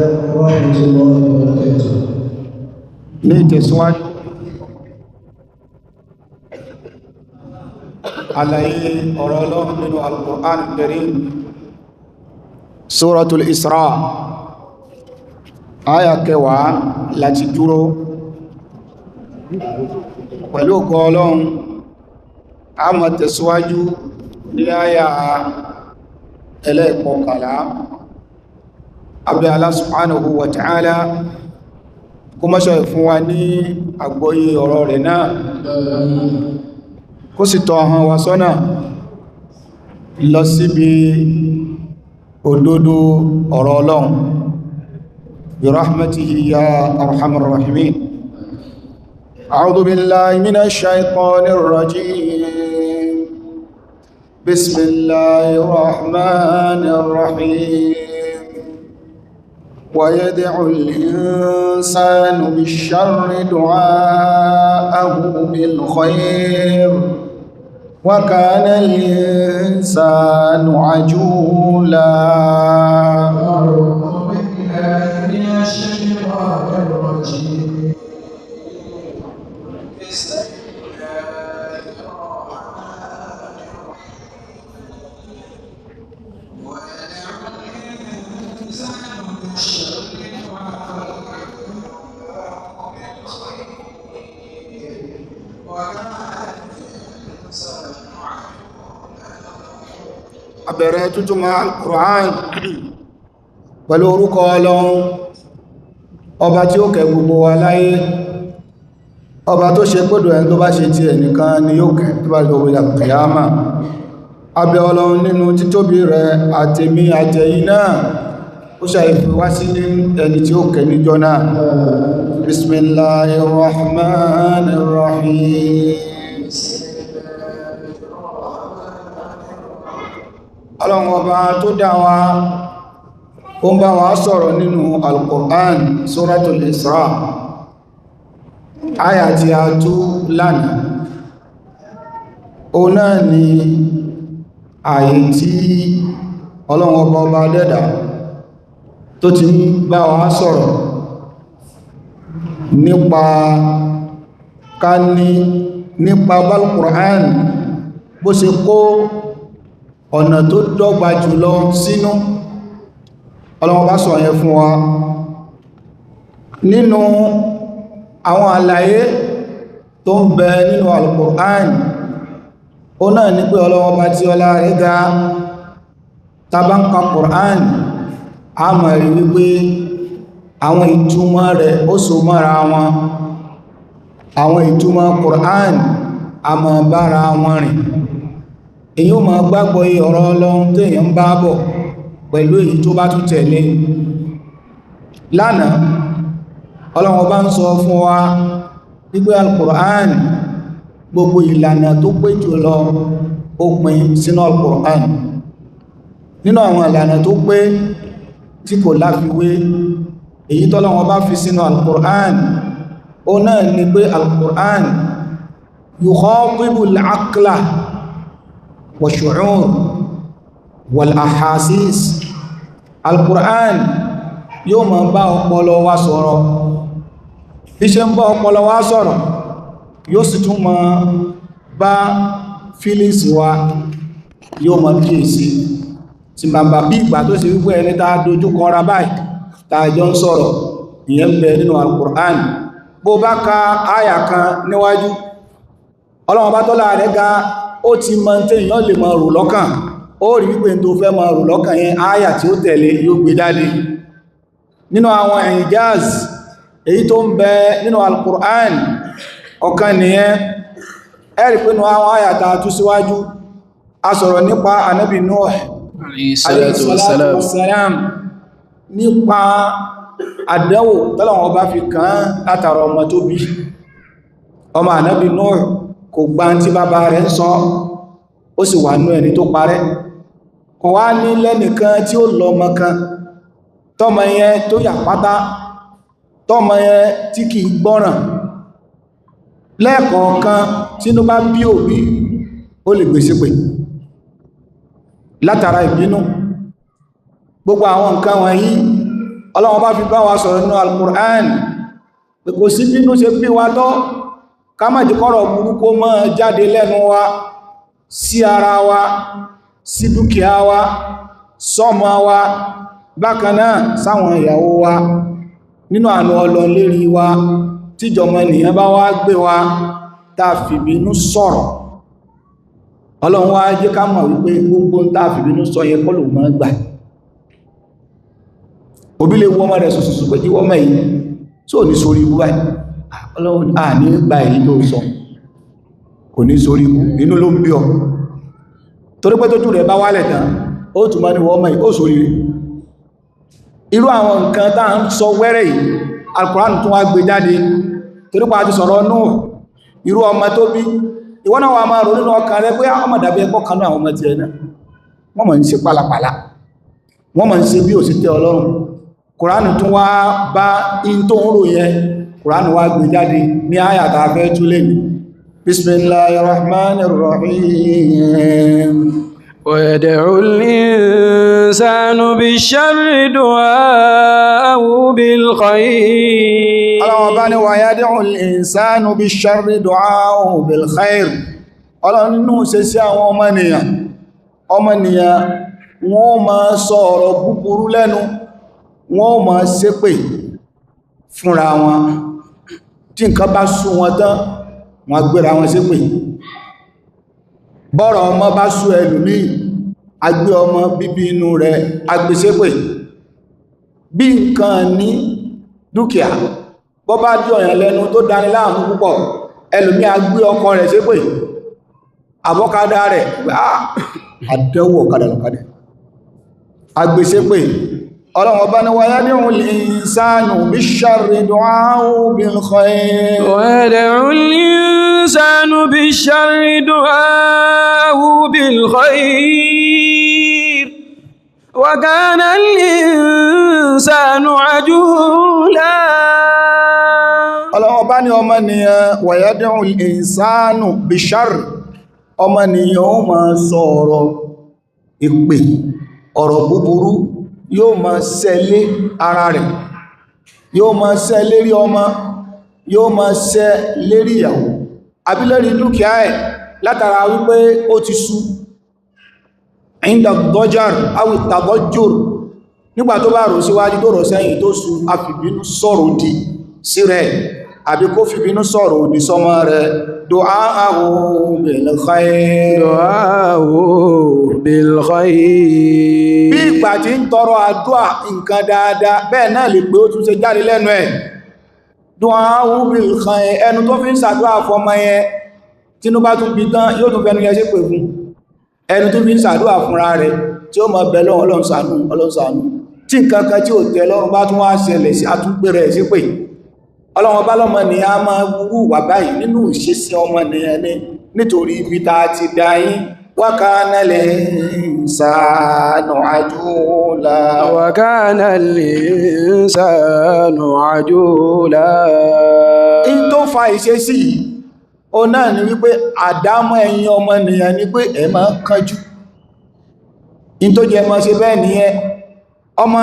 ورحمة الله وبركاته. ní ìtẹ̀síwájú àlàyé ọ̀rọ̀ Ọlọ́run nínú Al-Qur'an Al-Karim Suratul Isra àyà 10 láti dúró pẹ̀lú ògo Ọlọ́run a máa tẹ̀síwájú ní àyà ẹlẹ́ẹ̀kọkànlá abẹ́ Allah subhanahu wa ta'ala kó mọ́ṣọ́ ìfún wa ní àgbọ́yé ọ̀rọ̀ rẹ̀ náà kó sì tọ́ ọ̀hán wa sọ́nà lọ síbi òdodo ọ̀rọ̀ Ọlọ́run bi rahmatihi ya arhamar rahimin. A'udhu billahi minash shaytanir rajim. Bismillahir rahmanir rahim. ويدعو الإنسان بالشر دعاءه بالخير وكان الإنسان عجولا. أعوذ بالله من الشيطان الرجيم. بسم الله الرحمن الرحيم. ويدعو الإنسان بالشر Abẹ̀rẹ̀ tútùmọ̀ Al-Qur'an pẹ̀lú orúkọ Ọlọ́run ọba tí ó kẹ́ gbogbo wa láyé, ọba tó ṣe pẹ́dọ̀ ẹni tó bá ṣe ti ẹnìkan ni yóò kẹ́ tó bá jọ wíyà kìyàmà. Abẹ́ Ọlọ́run nínú títóbi rẹ̀ àtèmi àtẹ̀yìn náà ó ṣàìfẹ́ wá sí ẹni tí ó kẹ́ níjọ́ náà. Bismillahirrahmanirrahim. Ọlọ́run ọba tó dá wa ó ń bá wa sọ̀rọ̀ nínú Al-Qur'an Suratul Isra àyà tí a tú lánàá. Ó náà ni àyè tí Ọlọ́run ọba dẹ́dà tó ti ń bá wa sọ̀rọ̀ nípa Al-Qur'an bó ṣe kó ọ̀nà tó dọ́gba jùlọ sínú. Ọlọ́run bá sọ yẹn fún wa nínú àwọn àlàyé tó ń bẹ nínú Al-Qur'an. Ó náà ní pé Ọlọ́run bá tí ọlá rẹ̀ ga tàbánká Qur'an a mọ̀ rí wípé àwọn ìtumọ̀ rẹ̀ ó so mọ́ra wọn, àwọn ìtumọ̀ Qur'an a mọ̀ bára wọn rìn. Èyí ó máa gbàgbọ́ ọ̀rọ̀ Ọlọ́run tó èyàn ń bá bọ̀ pẹ̀lú èyí tó bá tún tẹ̀lé. Lánàá Ọlọ́run bá ń sọ fún wa wípé Al-Qur'an gbogbo ìlànà tó pé jùlọ ó pín sínú Al-Qur'an. Nínú àwọn ìlànà tó pé tí kò láfiwé èyí tọ́lọ́run bá fi sínú Al-Qur'an ó náà ní pé Al-Qur'an yukhatibu al-aqla والشعور والأحاسيس. Al-Qur'an yóò máa bá ọpọlọ wa sọ̀rọ̀, bí ṣe ń bá ọpọlọ wa sọ̀rọ̀ yóò sì tún máa bá feelings wa yóò máa kíyèsí tí bàbá bí ìgbà tó ṣe wípé ẹni tá dojú kọra báyìí tá jọ ń sọ̀rọ̀. Ìyẹn bẹ nínú Al-Qur'an. Bó bá ka áyà kan níwájú Ọlọ́run bá tọ́lá rẹ̀ ga ó ti mọ̀ tí èyàn lè máa rò lọ́kàn, ó rí wípé tó fẹ́ máa rò lọ́kàn yẹn áyà tí ó tẹ̀lé yóò gbé jáde. Nínú àwọn ìjáz èyí tó ń bẹ nínú Al-Qur'an ọ̀kan nìyẹn. Ẹ̀rí pé nínú àwọn áyà tá tú síwájú a sọ̀rọ̀ nípa Ànábì Nuh alayhi salatu wassalam, nípa àdánwò tọ́lọ́run bá fi kàn látara ọmọ tó bí. Ọmọ Ànábì Nuh kò gbà tí bàbá rẹ̀ ń sọ, ó sì wà nú ẹni tó parẹ́. Kò wá ní lẹ́nìkan tí ó lọ ọmọ kan tọ́mọ yẹn tó yà pátá, tọ́mọ yẹn tí kì í gbọ́ràn. Lẹ́ẹ̀kọ̀ọ̀kan tínú bá bí òbí ó lè gbèsè pé látara ìbínú. Gbogbo àwọn nǹkan wọ̀nyí Ọlọ́run bá fi bá wa sọ̀rọ̀ nínú Al-Qur'an pé kò sí bínú ṣe bí wa tọ́ ká má jẹ́ kọ́rọ̀ burúkú mọ́ jáde lẹ́nu wa sí ara wa sí dúkìá wa sọ́mọ wa bákanáà sáwọn ìyàwó wa nínú àánú Ọlọ́run lérí wa tíjọmọ ènìyàn bá wá gbé wa tá fi bínú sọ̀rọ̀ Ọlọ́run wá jẹ́ ká mọ̀ wípé gbogbo tá fi bínú sọ yẹ kọ́ ló mọ́ gbà òbí lè wọ́n mọ́ rẹ̀ sọ̀sọ̀sọ̀ pé ìwọ́n mẹ́ yìí tó ní sórí ibú báyìí Ọlọ́run à ní gba èyí tó sọ kò ní sórí ibú inú ló ń bí ọ torí pé tójú rẹ̀ bá wálẹ̀ tán ó tún mọ́ ní wọ́n mẹ́ ó sórí rẹ̀ irú àwọn nǹkan tá ń sọ wẹ́rẹ̀ yìí Al-Qur'an tún wá gbé jáde torí pa àti sọ̀rọ̀ Nuh irú ọmọ tó bí ìwọ́n náà wà máa rò nínú ọkàn rẹ̀ pé ọmọ dàbí ẹgbọ́ kanú àwọn ọmọ ti ẹ̀ náà wọ́n mọ̀ ń ṣe pálapàla wọ́n mọ̀ ń ṣe bí ò sí tẹ́ Ọlọ́run Kùránì tún wá bá in tó ń rò yẹn Kùránì wá gbé jáde ní àyàtà fẹ́ túlé ní Bismillahirrahmanirrahim wa yad'ul insanu bish-sharri du'aahu bil-khayr Ọlọ́run bá ní wa yad'ul insanu bish-sharri du'aahu bil-khayr Ọlọ́run nínú ṣe sí àwọn ọmọnìyàn wọ́n máa sọ ọ̀rọ̀ búburú lẹ́nu wọ́n máa ṣépè fúnra wọn tí nǹkan bá sú wọn tán wọ́n gbéra wọn ṣépè bọ́rọ̀ ọmọ bá sú ẹlòmíì agbé ọmọ bíbí inú rẹ̀ agbé ṣépè bí nǹkan ní dúkìá bọ́ bá dí ọ̀yàn lẹ́nu tó dání láàmú púpọ̀ ẹlòmíì agbé ọkọ rẹ̀ ṣépè àbọ́kádá rẹ̀ àdẹ́wò ọ̀kadà lọ́kadà agbé ṣépè Ọlọ́run ọba ni wa yad'ul insanu bish-sharri du'aahu bil-khayr wa yad'ul insanu bish-sharri du'aahu bil-khayr wa kana al-insanu 'ajula Ọlọ́run ọba ni ọmọnìyàn wa yad'ul insanu bish-sharri ọmọnìyàn ó máa sọ ọ̀rọ̀ ìpè ọ̀rọ̀ búburú yóò máa ṣẹlé ara rẹ̀ yóò máa ṣẹ lérí ọmọ yóò máa ṣẹ lérí ìyàwó àbí lérí dúkìá ẹ̀ látara wípé ó ti sú inda dọ́jàr awi tàbọ́jòr nígbà tó bá rò síwájú tó rò sẹ́yìn tó sú afìbínú sọ̀rọ̀ òdì sí rẹ̀ àbí kó fìbínú sọ̀rọ̀ òdì sọmọ rẹ̀ du'aahu bil khayr bí ìgbà tí ń tọrọ àdúà nǹkan dáadáa bẹ́ẹ̀ náà lè pé ó tún ṣe jáde lẹ́nu ẹ̀ du'aahu bil khayr ẹnu tó fi ń ṣàdúà fọmọ yẹn tínú bá tún bí tán yóò tún fẹnu yẹn ṣe pè fún ẹnu tó fi ń ṣàdúà fúnra rẹ̀ tí ó mọ bẹ̀ lọ́wọ́ Ọlọ́run ṣàánú Ọlọ́run ṣàánú tí nǹkan kan tí ò tẹ́ lọ́rùn bá tún wá ṣẹlẹ̀ sí àtúnpé rẹ̀ sí pé Ọlọ́run ọba lọ́mọ ni a máa wúrú wà báyìí nínú ìṣesí ọmọ nìyẹn ní nítorí ibi ta ti dáyín wa kana al-insanu ajula wa kana al-insanu ajula in tó fa ìṣesí ó náà ni wípé àdámọ́ ẹ̀yin ọmọ nìyẹn ni pé ẹ máa kánjú in tó jẹ mọ́ ṣe bẹ́ẹ̀ nìyẹn ọmọ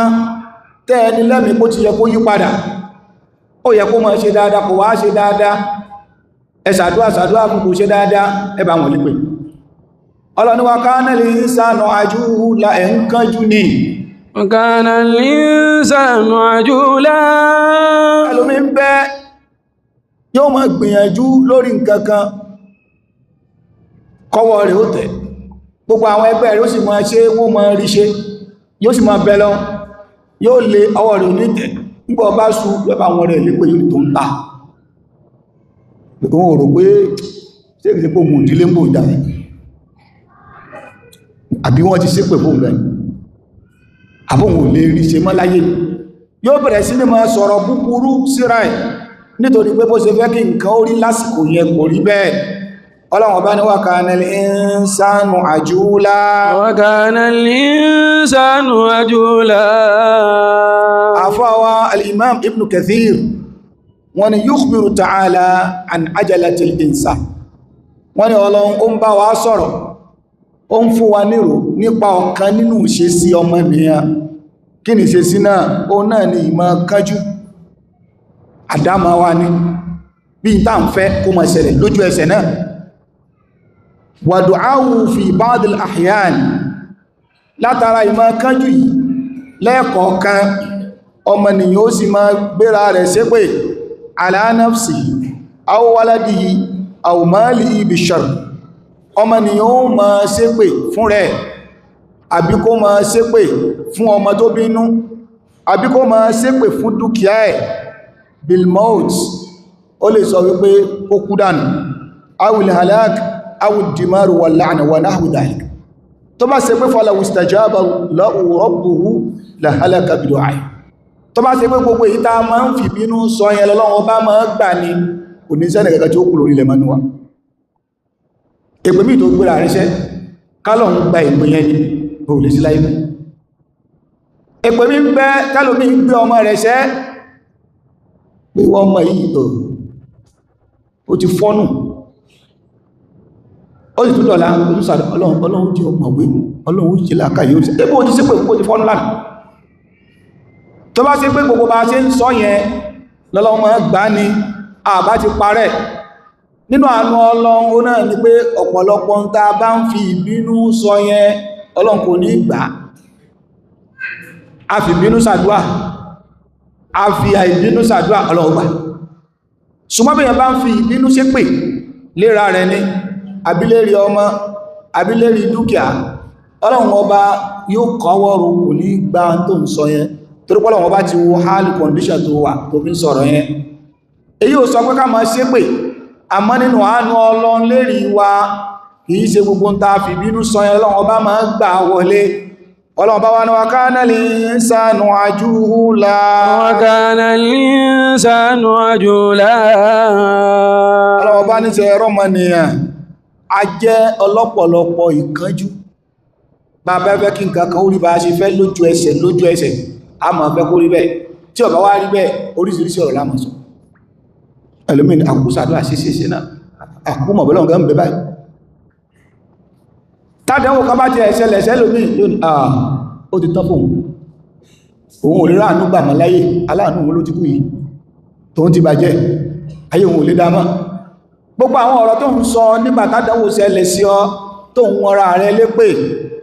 tẹ́ ẹni lẹ́mìí kó ti yẹ kó yí padà ó yẹ kó máa ṣe dáadáa kò wá ṣe dáadáa ẹ ṣàdúrà fún kò ṣe dáadáa ẹ bá wọn lè pè Ọlọ́run wa kana al-insanu ajula ẹ̀ ń kánjú ní wa kana al-insanu ajula ẹlòmí ń bẹ yóò máa gbìyànjú lórí nǹkan kan kọwọ́ rẹ̀ ó tẹ̀ gbogbo àwọn ẹgbẹ́ rẹ̀ ó sì máa ṣe wọ́n máa rí ṣe yóò sì máa bẹ lọ yóò lé ọwọ́ rẹ̀ ní tẹ̀ nígbà bá sú lọ́pàá àwọn rẹ̀ lépe yóò tó ń ta wọ́n rò pé ṣe kìí pé òun ìdílé ń bò ìdá àbí wọ́n ti ṣépè fún rẹ̀ àbóhun lè rí ṣe mọ́ láyé yóò bẹ̀rẹ̀ sí ní máa sọ̀rọ̀ búburú síra ẹ̀ nítorí pé bó ṣe fẹ́ kí nǹkan ó rí lásìkò yẹn kò rí bẹ́ẹ̀ Ọlọ́run ọba ní wa kana al-insanu ajula wa kana al-insanu ajula àfáwà al-imam ibn kathir wọ́n ní yukhbiru ta'ala an ajalati al-insan wọ́n ní Ọlọ́run ó ń bá wa sọ̀rọ̀ ó ń fún wa nírò nípa ọ̀kan nínú ìṣesí ọmọnìyàn kí ni ṣe sí náà ó náà ni ìmọ̀ kánjú àdámà wa ní bí i tá ń fẹ́ kó máa ṣẹlẹ̀ lójú ẹsẹ̀ náà wa du'ahu fi ba'd al-ahyan látara ìmọ̀ kánjú yìí lẹ́ẹ̀kọ̀ọ̀kan ọmọnìyàn ó sì máa gbéra rẹ̀ ṣépè ala nafsihi aw waladihi aw malihi bish-sharr ọmọnìyàn ó máa ṣépè fún rẹ̀ àbí kó máa ṣépè fún ọmọ tó bínú àbí kó máa ṣépè fún dúkìá ẹ̀ bilmaut ó lè sọ wípé ó kú dànù awil halak awil dimaru wal la'na wa nahwu dhalik tó bá ṣe pé falaw istajaba lahu rabbuhu la halaka bidu'ai tó bá ṣe pé gbogbo èyí tá máa ń fi bínú sọ yẹn lọ́wọ́ bá máa gbà ní oníṣẹ́ nìkan tí ó kú lórí ilẹ̀ manuwa èpè mí tó gbéra ríṣẹ́ kálọ̀ ń gba èpè yẹn ni bó lè sí láyé mú èpè mí ń bẹ́ tálómí ń gbé ọmọ rẹ̀ ṣẹ́ pé wọ́n mọ̀ yìí ó ti fọ́nù ó sì tún dọ̀lá olùsàdọ̀ ọlọ́run jẹ́ ọmọ̀wé ọlọ́run jẹ́ lákàyè òṣìṣẹ́ ẹgbẹ́ ó ti sí pé ó ti fọ́nù lánàá tó bá sí pé gbogbo bá ṣe ń sọ yẹn lọ́lọ́run máa gbá ní àbá ti parẹ́ nínú àánú ọlọ́run náà ni pé ọ̀pọ̀lọpọ̀ ń ta bá ń fi ìbínú sọ yẹn ọlọ́run kò ní gbà á fi ìbínú ṣàdúà a fi àìbínú ṣàdúà ọlọ́run gbà ṣùgbọ́n bí yẹn bá ń fi ìbínú ṣépè léra rẹ̀ ní abílérí ọmọ abílérí dúkìá ọlọ́run ọba yóò kọwọ́rù kò ní gbà tó ń sọ yẹn torí pé ọlọ́run ọba ti wo hálì condition tó wà tó fi ń sọ̀rọ̀ yẹn èyí ò sọ pé ká máa ṣépè àmọ́ nínú àánú ọlọ́run lérí wa kìí ṣe gbogbo ń ta fi ìbínú sọ yẹn ọlọ́run ọba máa gbà wọlé ọlọ́run bá wá ní wa kana l-insanu ajula wa kana l-insanu ajula ọlọ́run bá ní ṣe rọ́mọnìyàn a jẹ́ ọlọ́pọ̀lọpọ̀ ìkánjú bá bẹ́ẹ̀ kí nǹkan kan ó rí bá ṣe fẹ́ lójú ẹsẹ̀ a máa fẹ́ kó rí bẹ́ẹ̀ tí ó bá wá rí bẹ́ẹ̀ oríṣiríṣi ọ̀rọ̀ la máa sọ ẹlòmíì ní àkúsàdúrà ṣíṣe náà àkúmọ̀ bọ́lọ̀ nǹkan ń bẹ báyìí tádẹ̀wò kan bá ti ẹ̀ṣẹ̀lẹ̀ ṣẹlòmí yóò ní ó ti tán fún òun ò lè ráàánú gbà mọ́ láyé aláàánú wọn ló ti kú yìí tó ń ti bàjẹ́ ayé òun ò lè dámọ́ gbogbo àwọn ọ̀rọ̀ tó ń sọ nígbà tádẹ̀wò ṣẹlẹ̀ sí ọ tó ń wọra rẹ lépè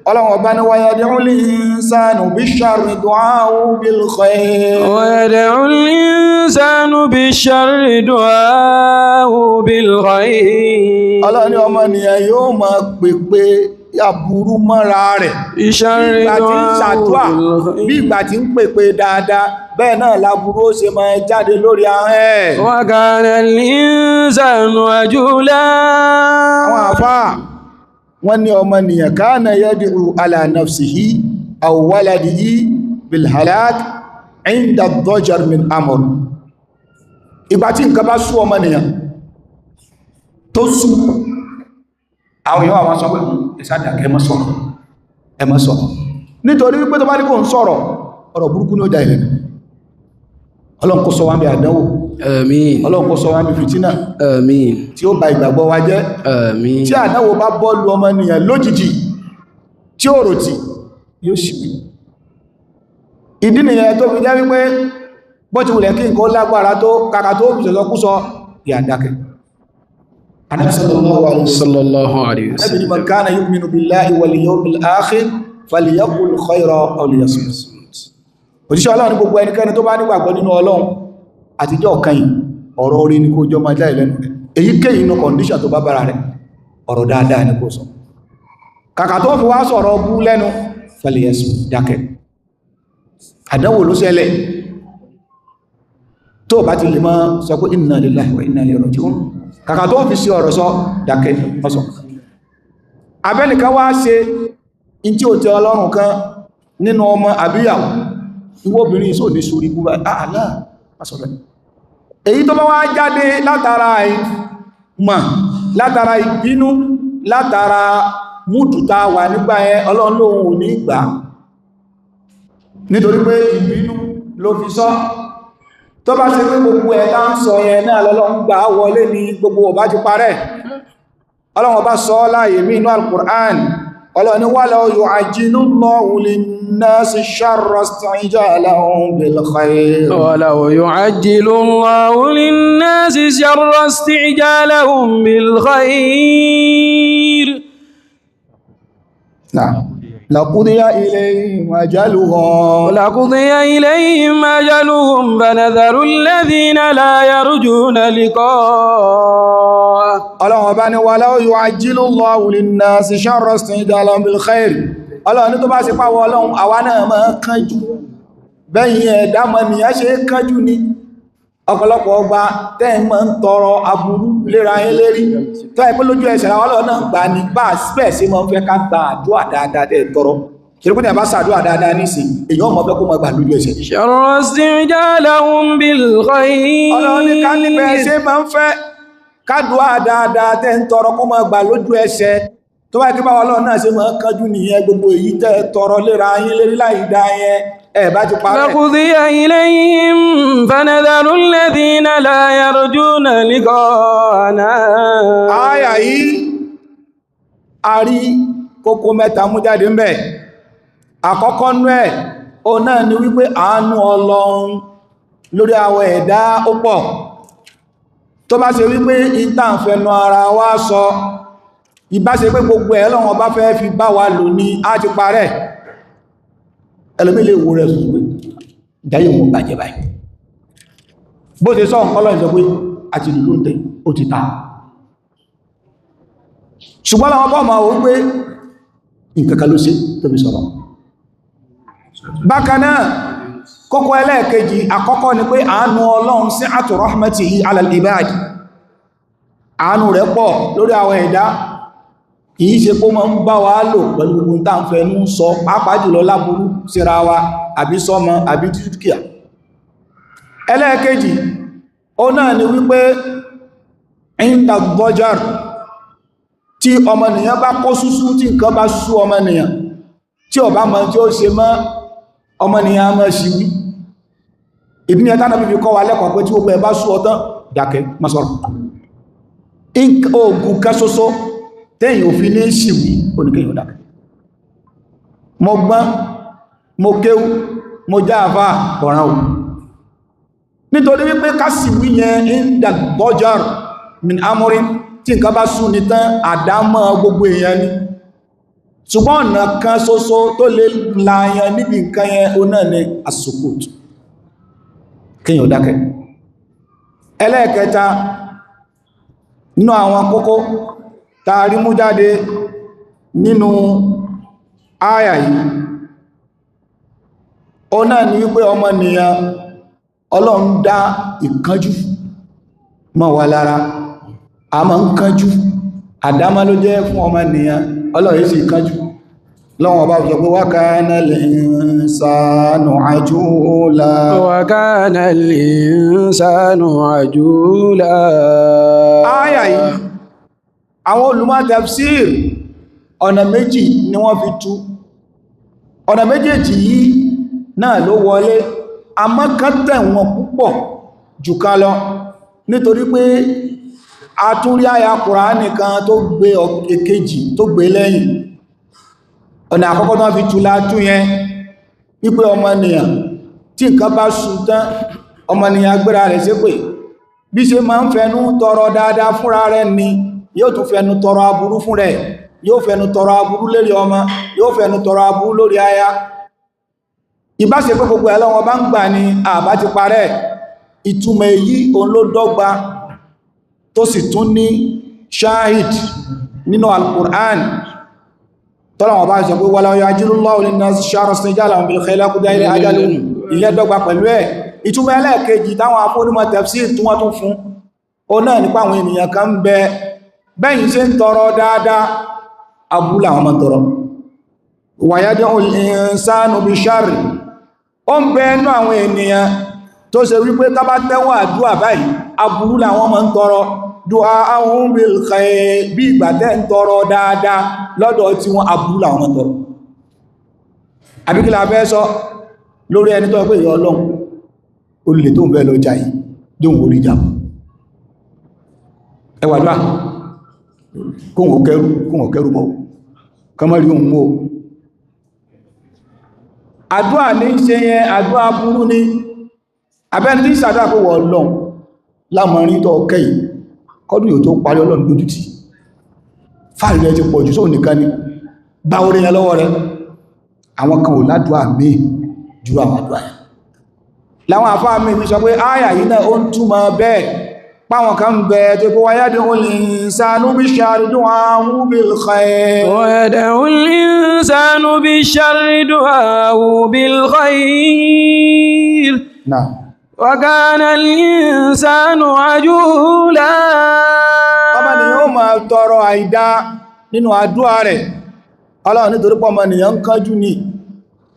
ọlọ́run ọba ní wayad'ul insanu bish-sharri du'aahu bil-khayr wayad'ul insanu bish-sharri du'aahu bil-khayr ọlọ́run ní ọmọnìyàn yóò máa pèpè aburú mọ́ra rẹ̀ bí ìgbà tí ń pèpè dáadáa bẹ́ẹ̀ náà láburú ó ṣe máa jáde lórí ahọ́n ẹ̀ wa kana al-insanu ajula àwọn àfáà wọ́n ní ọmọnìyàn kana yad'u ala nafsihi aw waladihi bil halak inda ad-dajar min amr ìgbà tí nǹkan bá sú ọmọnìyàn tó sú àwọn èèyàn àwọn sọpẹ́ ìsádàkẹ́ ẹmọ́ sọ̀rọ̀ nítorí wípé tó bá ní kò ń sọ̀rọ̀ ọ̀rọ̀ burúkú ní ó dá ilẹ̀ Ọlọ́run kó ṣọ́ wa bí àdánwò àmín Ọlọ́run kó ṣọ́ wa bí fìtínà àmín tí ó ba ìgbàgbọ́ wa jẹ́ àmín tí àdánwò bá bọ́ọ̀lù ọmọnìyàn lójijì tí ó rò tí yóò ṣìwì ìdí nìyẹn tó fi jẹ́ wípé bó ti wùlẹ̀ kí nǹkan lágbára tó kàkà tó fi sọ̀sọ́kúsọ ìyàdákẹ́ sallallahu alayhi wa sallam Nabi man kana yu'minu billahi wal yawmil akhir falyaqul khayran aw liyasmut òjíṣẹ́ Ọlọ́run ní gbogbo ẹnikẹ́ni tó bá nígbàgbọ́ nínú Ọlọ́run àtijọ́ ọ̀kan yìí ọ̀rọ̀ orí ní kó jọ máa jáì lẹ́nu rẹ̀ èyíkéyìí inú kọ̀ndíṣà tó bá bára rẹ̀ ọ̀rọ̀ dáadáa ní kó sọ kàkà tó fi wá sọ̀rọ̀ bú lẹ́nu falyasmut dákẹ́ àdánwò ló ṣẹlẹ̀ tó bá ti lè máa sọ pé inna lillahi wa inna ilayhi raji'un kàkà tó fi sí ọ̀rọ̀ sọ dákẹ́ ọsọ abẹ́nìkan wá ṣe in tí ó tẹ́ Ọlọ́run kan nínú ọmọ àbíyàwó ìwọ obìnrin ìsò ní sórí búrá àlá asọ̀rọ̀ èyí tó bá wá jáde látara ìmọ̀ látara ìbínú látara múdùta wà nígbà ẹ Ọlọ́run lóhun ò ní gbà nítorí pé ìbínú ló fi sọ tó bá ṣe pé gbogbo ẹ̀ tá ń sọ yẹn náà lọ́lọ́run gbà wọlé ní gbogbo ọba ti parẹ́ Ọlọ́run bá sọ láàyè mí inú Al-Qur'an ọlọ́ni walaw yu'ajjilullahu linnasi sharra isti'jalahum bil khayr ولو يعجل الله للناس شر استعجالهم بالخير نعم لقضي إليهم أجلهم فنذر الذين لا يرجون لقاء ọlọ́run ọba ni walaw yu'ajjilullahu linnasi sharra isti'jalahum bil khair ọlọ́run ní tó bá ṣe pàwọ́ ọlọ́run àwa náà máa kánjú bẹ́yìn ẹ̀dá mọ́nìyàn ṣe kánjú ni ọ̀pọ̀lọpọ̀ ọgbà tẹ́ẹ̀mọ́ ń tọrọ aburú léra yín lérí tó ẹ̀pẹ́ lójú ẹsẹ̀ àwọn ọlọ́run náà gbà ní bá síbẹ̀ sí mọ́ fẹ́ ká gba àdúrà dáadáa tẹ́ tọrọ kìrìkú ní àbá sàdúrà dáadáa nísìn èyàn mọ́ fẹ́ kó mọ́ gbà lójú ẹsẹ̀ sharra isti'jalahum bil khayr ọlọ́run ní ká níbẹ̀ ṣe máa ń fẹ́ kádùá dáadáa tẹ́ ń tọrọ kó mọ́ gbà lójú ẹsẹ̀ tó bá kí báwọn ọlọ́run náà ṣe mọ́ kánjú nìyẹn gbogbo èyí tẹ́ tọrọ léra yín lérí láì dá yẹn ẹ̀bá ti parẹ́. لقضي إليهم فنذر الذين لا يرجون لقاءنا. Àyà yìí a rí kókó mẹ́ta mú jáde ń bẹ̀. Àkọ́kọ́ nú ẹ̀ o náà ni wípé àánú Ọlọ́run lórí àwọn ẹ̀dá ó pọ̀ tó bá ṣe wípé ìtànfẹ́nu ara wa sọ ìbá ṣe pé gbogbo ẹ̀ lọ́wọ́ bá fẹ́ fi bá wa lò ní á ti parẹ́ ẹlòmí lè wo rẹ̀ sọ pé ìdáyé wọn bàjẹ́ báyìí bó ṣe sọ ọ̀pọ̀lọ́ ìsọ pé àti ìlú lóòtẹ́ ó ti ta ṣùgbọ́n àwọn bọ́ ma wọ́n pé nǹkankan ló ṣe tó fi sọ̀rọ̀ bákanáà kókó ẹlẹ́ẹ̀kejì àkọ́kọ́ ni pé àánú Ọlọ́run sí àtù rahmatihi ala al-ibad àánú rẹ̀ pọ̀ lórí àwọn ẹ̀dá kìí ṣe kó mọ́ ń bá wa lò pẹ̀lú gbogbo tá ń fẹ́ ní sọ pàápàá jùlọ láburú síra wa àbí sọmọ àbí dúkìá ẹlẹ́ẹ̀kejì ó náà ni wípé inda dọ́jar tí ọmọnìyàn bá kó súsú tí nǹkan bá sú ọmọnìyàn tí ó bá mọ̀ tí ó ṣe mọ́ ọmọnìyàn mọ́ sí wí ìdí ni ẹ̀tá náà fi kọ́ wa lẹ́kọ̀ọ́ pé tí ó pẹ́ bá sú ọtán dákẹ́ má sọ̀rọ̀ oògùn kan ṣoṣo tẹ́yìn òfin ní ṣìwí oníkẹyìn ọ̀dá mo gbọ́n mo kéwú mo já àfá ọ̀ràn ò nítorí wípé ká ṣìwí yẹn ń dàgbọ́jọ́r min amorin tí nǹkan bá sún ní tán àdámọ́ gbogbo èèyàn ni ṣùgbọ́n ọ̀nà kan ṣoṣo tó lè láyàn níbi nǹkan yẹn ó náà ní asukut kíyàn dákẹ́ ẹlẹ́ẹ̀kẹta nínú àwọn kókó tààrí mú jáde nínú àyà yìí ó náà ní wípé ọmọnìyàn Ọlọ́run dá ìkánjú mọ́ wa lára a máa ń kánjú àdámá ló jẹ́ fún ọmọnìyàn Ọlọ́run sì kánjú lọ́wọ́ bá sọ pé wa kana al-insanu ajula wa kana al-insanu ajula. Àyà yìí àwọn olùmọ̀ tafsir ọ̀nà méjì ni wọ́n fi tú ọ̀nà méjèèjì yìí náà ló wọlé àmọ́ kan tẹ̀wọ̀n púpọ̀ jù ká lọ nítorí pé a tún rí àyà Kùránì kan tó gbé èkejì tó gbé lẹ́yìn ọ̀nà àkọ́kọ́ tó fi tú látú yẹn wípé ọmọnìyàn tí nǹkan bá sùn tán ọmọnìyàn gbéra rẹ̀ ṣépè bí ṣe máa ń fẹnu tọrọ dáadáa fúnra rẹ̀ ni yóò tún fẹnu tọrọ aburú fún rẹ̀ yóò fẹnu tọrọ aburú lórí ọmọ yóò fẹnu tọrọ aburú lórí aya ìbáṣe pé gbogbo ẹlọ́wọ́ bá ń gbà ní àbá ti parẹ́ ìtumọ̀ èyí òun ló dọ́gba tó sì tún ní shahid nínú al-Qur'an tọ́lọ̀wọ̀ bá sọ pé wala yu'ajjilullahu linnasi sharra isti'jalahum bil khayri laqudiya ilayhim ajaluhum ìyẹn dọ́gba pẹ̀lú ẹ̀ ìtumọ̀ ẹlẹ́ẹ̀kejì táwọn afọ́nímọ̀ tafsir tí wọ́n tún fún ó náà nípa àwọn ènìyàn kan ń bẹ bẹ́yìn ṣe ń tọrọ dáadáa abúlé àwọn ọmọ tọrọ wa yad'ul insanu bi sharri ó ń bẹ ẹnu àwọn ènìyàn tó ṣe wípé tá bá tẹ́wọ́ àdúrà báyìí aburú làwọn ọmọ ń tọrọ du'a'un bil khair bí ìgbà tẹ́ ń tọrọ dáadáa lọ́dọ̀ tí wọ́n aburú làwọn ọmọ tọrọ àbíkí la fẹ́ sọ lórí ẹni tó pé ìyọ́ ọlọ́run olè tó ń bẹ lọ jà yìí dóhùn orí jà ẹwàdúrà kóhùn kẹrù mọ́ kọmọ̀rí ohun mọ́ àdúà ní ṣe yẹn àdúà burú ní abẹ́ni tí ìsàdá kó wọ Ọlọ́run lámọ̀rin tó kẹ́yìn kọ́dún yóò tó parí Ọlọ́run lójútì fàárí rẹ̀ ti pọ̀ jù sóò nìkan ni gba orí yẹn lọ́wọ́ rẹ̀ àwọn kan ò ládùá míì ju àwọn àdúà yẹn láwọn àfáà mi ní sọ pé áyà yìí náà ó ń túmọ̀ bẹ́ẹ̀ páwọn kan bẹ tó kó wáyádùn al-insanu bish-sharri du'aahu bil-khayr ويدعو الإنسان بالشر دعاءه بالخير náà وكان الإنسان عجولا ọmọ ni yóò máa tọrọ àìdá nínú àdúà rẹ̀ Ọlọ́run nítorí pé ọmọ nìyàn ń kánjú ní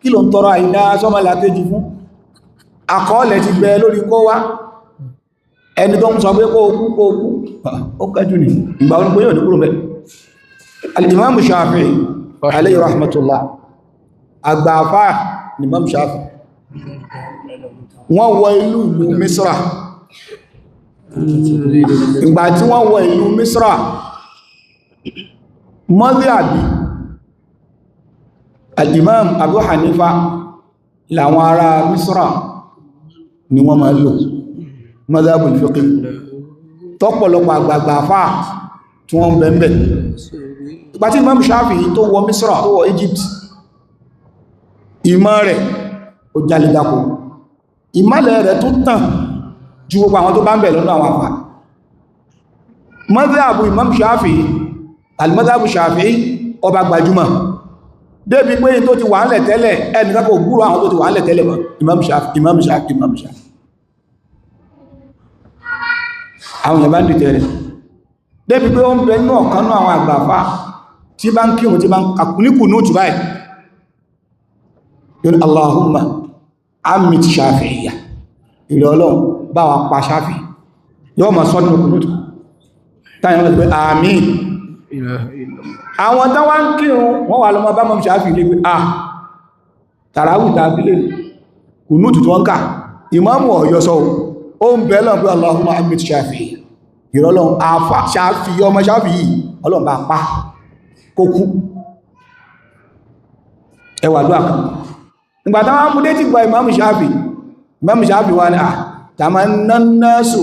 kí ló ń tọrọ àìdá sọ́mọ́làkejì fún àkọọ́lẹ̀ ti bẹ lórí kó wá ẹni tó ń sọ pé kó kú ó kánjú ní ìgbà onípo yóò ní kúrò mẹ́ al-Imam Shafi'i alayhi rahmatullah àgbàfà ni Imam Shafi'i wọ́n wọ ìlú Misra ìgbà tí wọ́n wọ ìlú Misra mọ́díàbí al-Imam Abu Hanifa làwọn ará Misra ni wọ́n máa lò madhabul fiqh tọ́pọ̀lọpọ̀ àgbàgbà fáà tí wọ́n bẹ̀m̀bẹ̀ ìgbà tí Imam Shafi'i tó wọ Misra tó wọ Egypt ìmọ̀ rẹ̀ ó jálidako ìmọ̀lẹ̀ rẹ̀ tó tàn ju gbogbo àwọn tó bá ń bẹ̀ lọ́nà àwọn àpá madhabu Imam Shafi'i al-madhabu Shafi'i ọba gbajúmọ̀ débi pé tó ti wà ń lẹ̀ tẹ́lẹ̀ ẹnìkan kò gbúrò àwọn tó ti wà ń lẹ̀ tẹ́lẹ̀ mọ́ Imam Shafi'i àwọn ìyẹ̀bá ń dìtẹ̀ rẹ̀ débi pé ó ń bẹ náà kan náà àwọn àgbàfà tí bá ń kírun tí bá ń kàkùníkù ní òtù báyìí yóò Allahumma amit Shafi'iyya ìrẹ̀ Ọlọ́run bá wa pa Shafi'i yóò ma sọ́dún òkùnútù táyẹ̀ wọ́n pé àmín àwọn tán wá ń kírun wọ́n wà lọ́mọ bá mọ́ Shafi'i lé pé tàràwù tàbílẹ̀ kùnútù tó ń ká ìmáàmù ọ̀yọ́ sọ ó ń bẹ lọ́n pé Allahumma amit Shafi'iyya ìrẹ̀ Ọlọ́run àfà Shafi'i ọmọ Shafi'i Ọlọ́run bá pa kó kú ẹwà dúà kan ìgbàtà wọn mú dé ti gba Imam Shafi'i wá ní tamanna an-nasu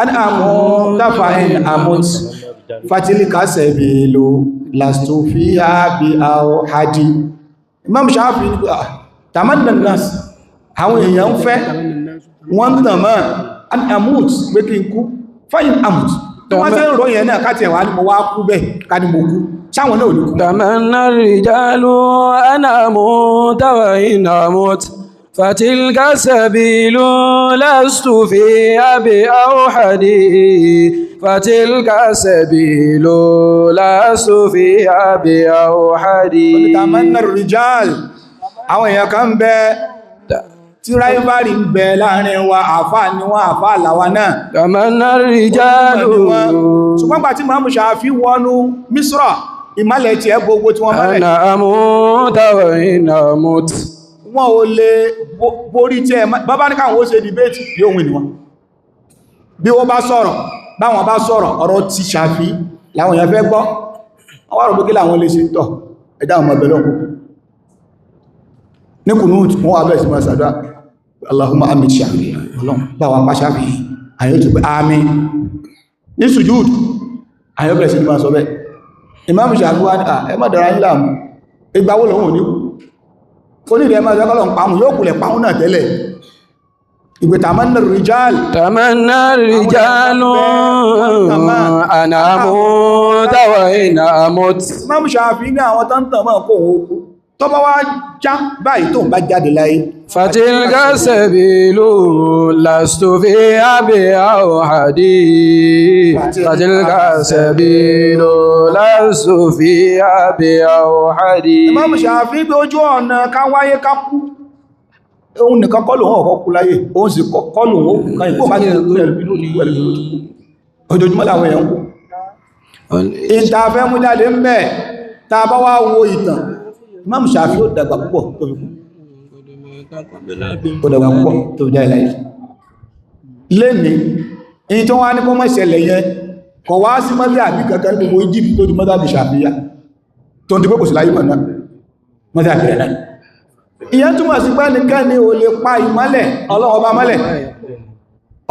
an amuta fa in amut fatilka sabilu lastu fiha bi awhadi Imam Shafi'i ní tamanna an-nas àwọn èèyàn ń fẹ́ wọ́n tàn mọ́ an amut pé kí n kú fa in amut tó wọ́n tẹ́ rọ yẹn náà káti ẹ̀wà ní mo wá kú bẹ́ẹ̀ ká ní mo kú sáwọn náà olùkú tamanna ar-rijalu an amuta wa in amut fatilka sabilu lastu fiha bi awhadi fatilka sabilu lastu fiha bi awhadi tamanna ar-rijal àwọn èèyàn kan bẹ tí ráìbárì ń bẹ láàrin wa àfáà ni wọ́n àfáà làwa náà tamanna ar-rijalu ṣùgbọ́n gbà tí Imam Shafi'i wọnú Misra ìmálẹ̀ tí ẹ gbogbo tí wọ́n mọ́lẹ̀ ana amuta wa in amut wọ́n ò lè borí tí ẹ bàbá ní káwọn ó ṣe dìbéètì yóò wìn wọn bí wọ́n bá sọ̀rọ̀ báwọn bá sọ̀rọ̀ ọ̀rọ̀ ti Shafi'i láwọn èèyàn fẹ́ gbọ́ wọ́n wá rò pé kí láwọn lè ṣe tọ̀ ẹ̀dá ọmọ ẹ̀bẹ̀ lọ́kù ní kùnúùtù wọ́n wà bẹ́ẹ̀ sí máa sàdá Allahumma amit Shafi'i Ọlọ́run bá wa pa Shafi'i àyọ́ tó pé àmín ní sùjúd àyọ́ bẹ̀rẹ̀ sí ní máa sọ bẹ́ẹ̀ Imam Shafi'i wá ní ẹ má dára yín láàmú ìgbàwó lòun ò ní kó ní ìrẹ́ máa sẹ́kọ́lọ̀ ń pàmù yóò kùlẹ̀ pàmù náà tẹ́lẹ̀ ìgbé tamanna ar-rijal tamanna ar-rijalu an amuta wa in amut Imam Shafi'i ní àwọn tán máa kó òun kú tó bá wá já báyìí tó ń bá jáde láyé fatilka sabilu lastu fiha bi awhadi fatilka sabilu lastu fiha bi awhadi Imam Shafi'i pé ojú ọ̀nà ká wáyé ká kú òun nìkan kọ́ lòun ọ̀kọ́ kú láyé òun sì kọ́ lòun ó kú káyìn kó bá jẹ́ ojoojúmọ́ láwọn èèyàn kú ìtàfẹ́ mú jáde ń bẹ̀ tá bá wá wo ìtàn Imam Shafi'i ó dàgbà púpọ̀ tó fi kú ó dàgbà púpọ̀ tó fi jáde láyé lẹ́ni èyí tó wá ní kó mọ́ ìṣẹ̀lẹ̀ yẹn kọ̀ wá sí mọ́lẹ̀ àbí kankan gbogbo Egypt tó di mọ́tàbí Shafi'i tó ń tí kò sí láyé mọ̀ náà mọ́sí àbẹ̀rẹ̀ náà ìyẹn túnmọ̀ sí pé nìkan ni ò lè pa ìmọ́lẹ̀ Ọlọ́run ọba mọ́lẹ̀